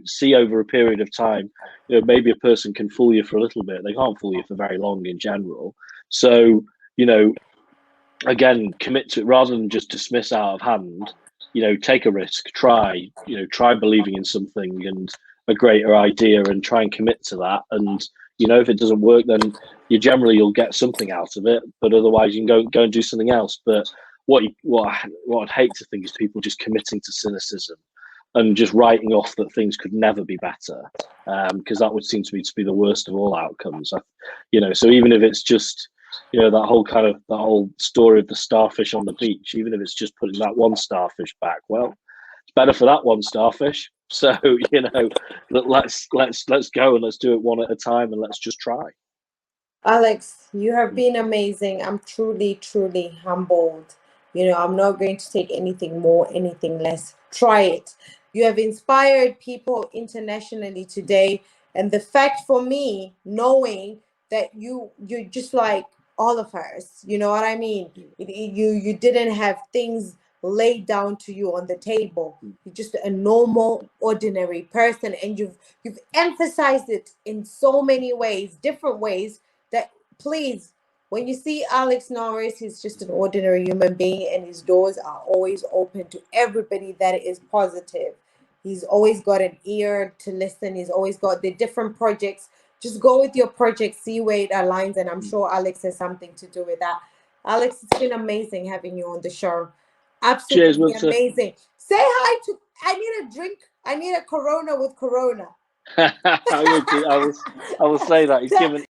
B: see over a period of time, maybe a person can fool you for a little bit. They can't fool you for very long in general. So, again, commit to it rather than just dismiss out of hand. Take a risk, try believing in something and a greater idea, and try and commit to that. And if it doesn't work, then you'll get something out of it, but otherwise you can go and do something else. But what I'd hate to think is people just committing to cynicism and just writing off that things could never be better, because that would seem to me to be the worst of all outcomes. So even if it's just, that whole story of the starfish on the beach, even if it's just putting that one starfish back, well, it's better for that one starfish. So let's go and let's do it one at a time, and let's just try.
A: Alex, you have been amazing. I'm truly, truly humbled. I'm not going to take anything more, anything less. Try it. You have inspired people internationally today. And the fact for me, knowing that you're just like all of us, you know what I mean? You didn't have things laid down to you on the table. You're just a normal, ordinary person, and you've emphasized it in so many ways, different ways, that please, when you see Alex Norris, he's just an ordinary human being, and his doors are always open to everybody that is positive. He's always got an ear to listen. He's always got the different projects. Just go with your project, see where it aligns, and I'm sure Alex has something to do with that. Alex, it's been amazing having you on the show. Absolutely
B: Cheers,
A: amazing. Say hi to. I need a drink. I need a Corona with Corona.
B: I will say that. He's given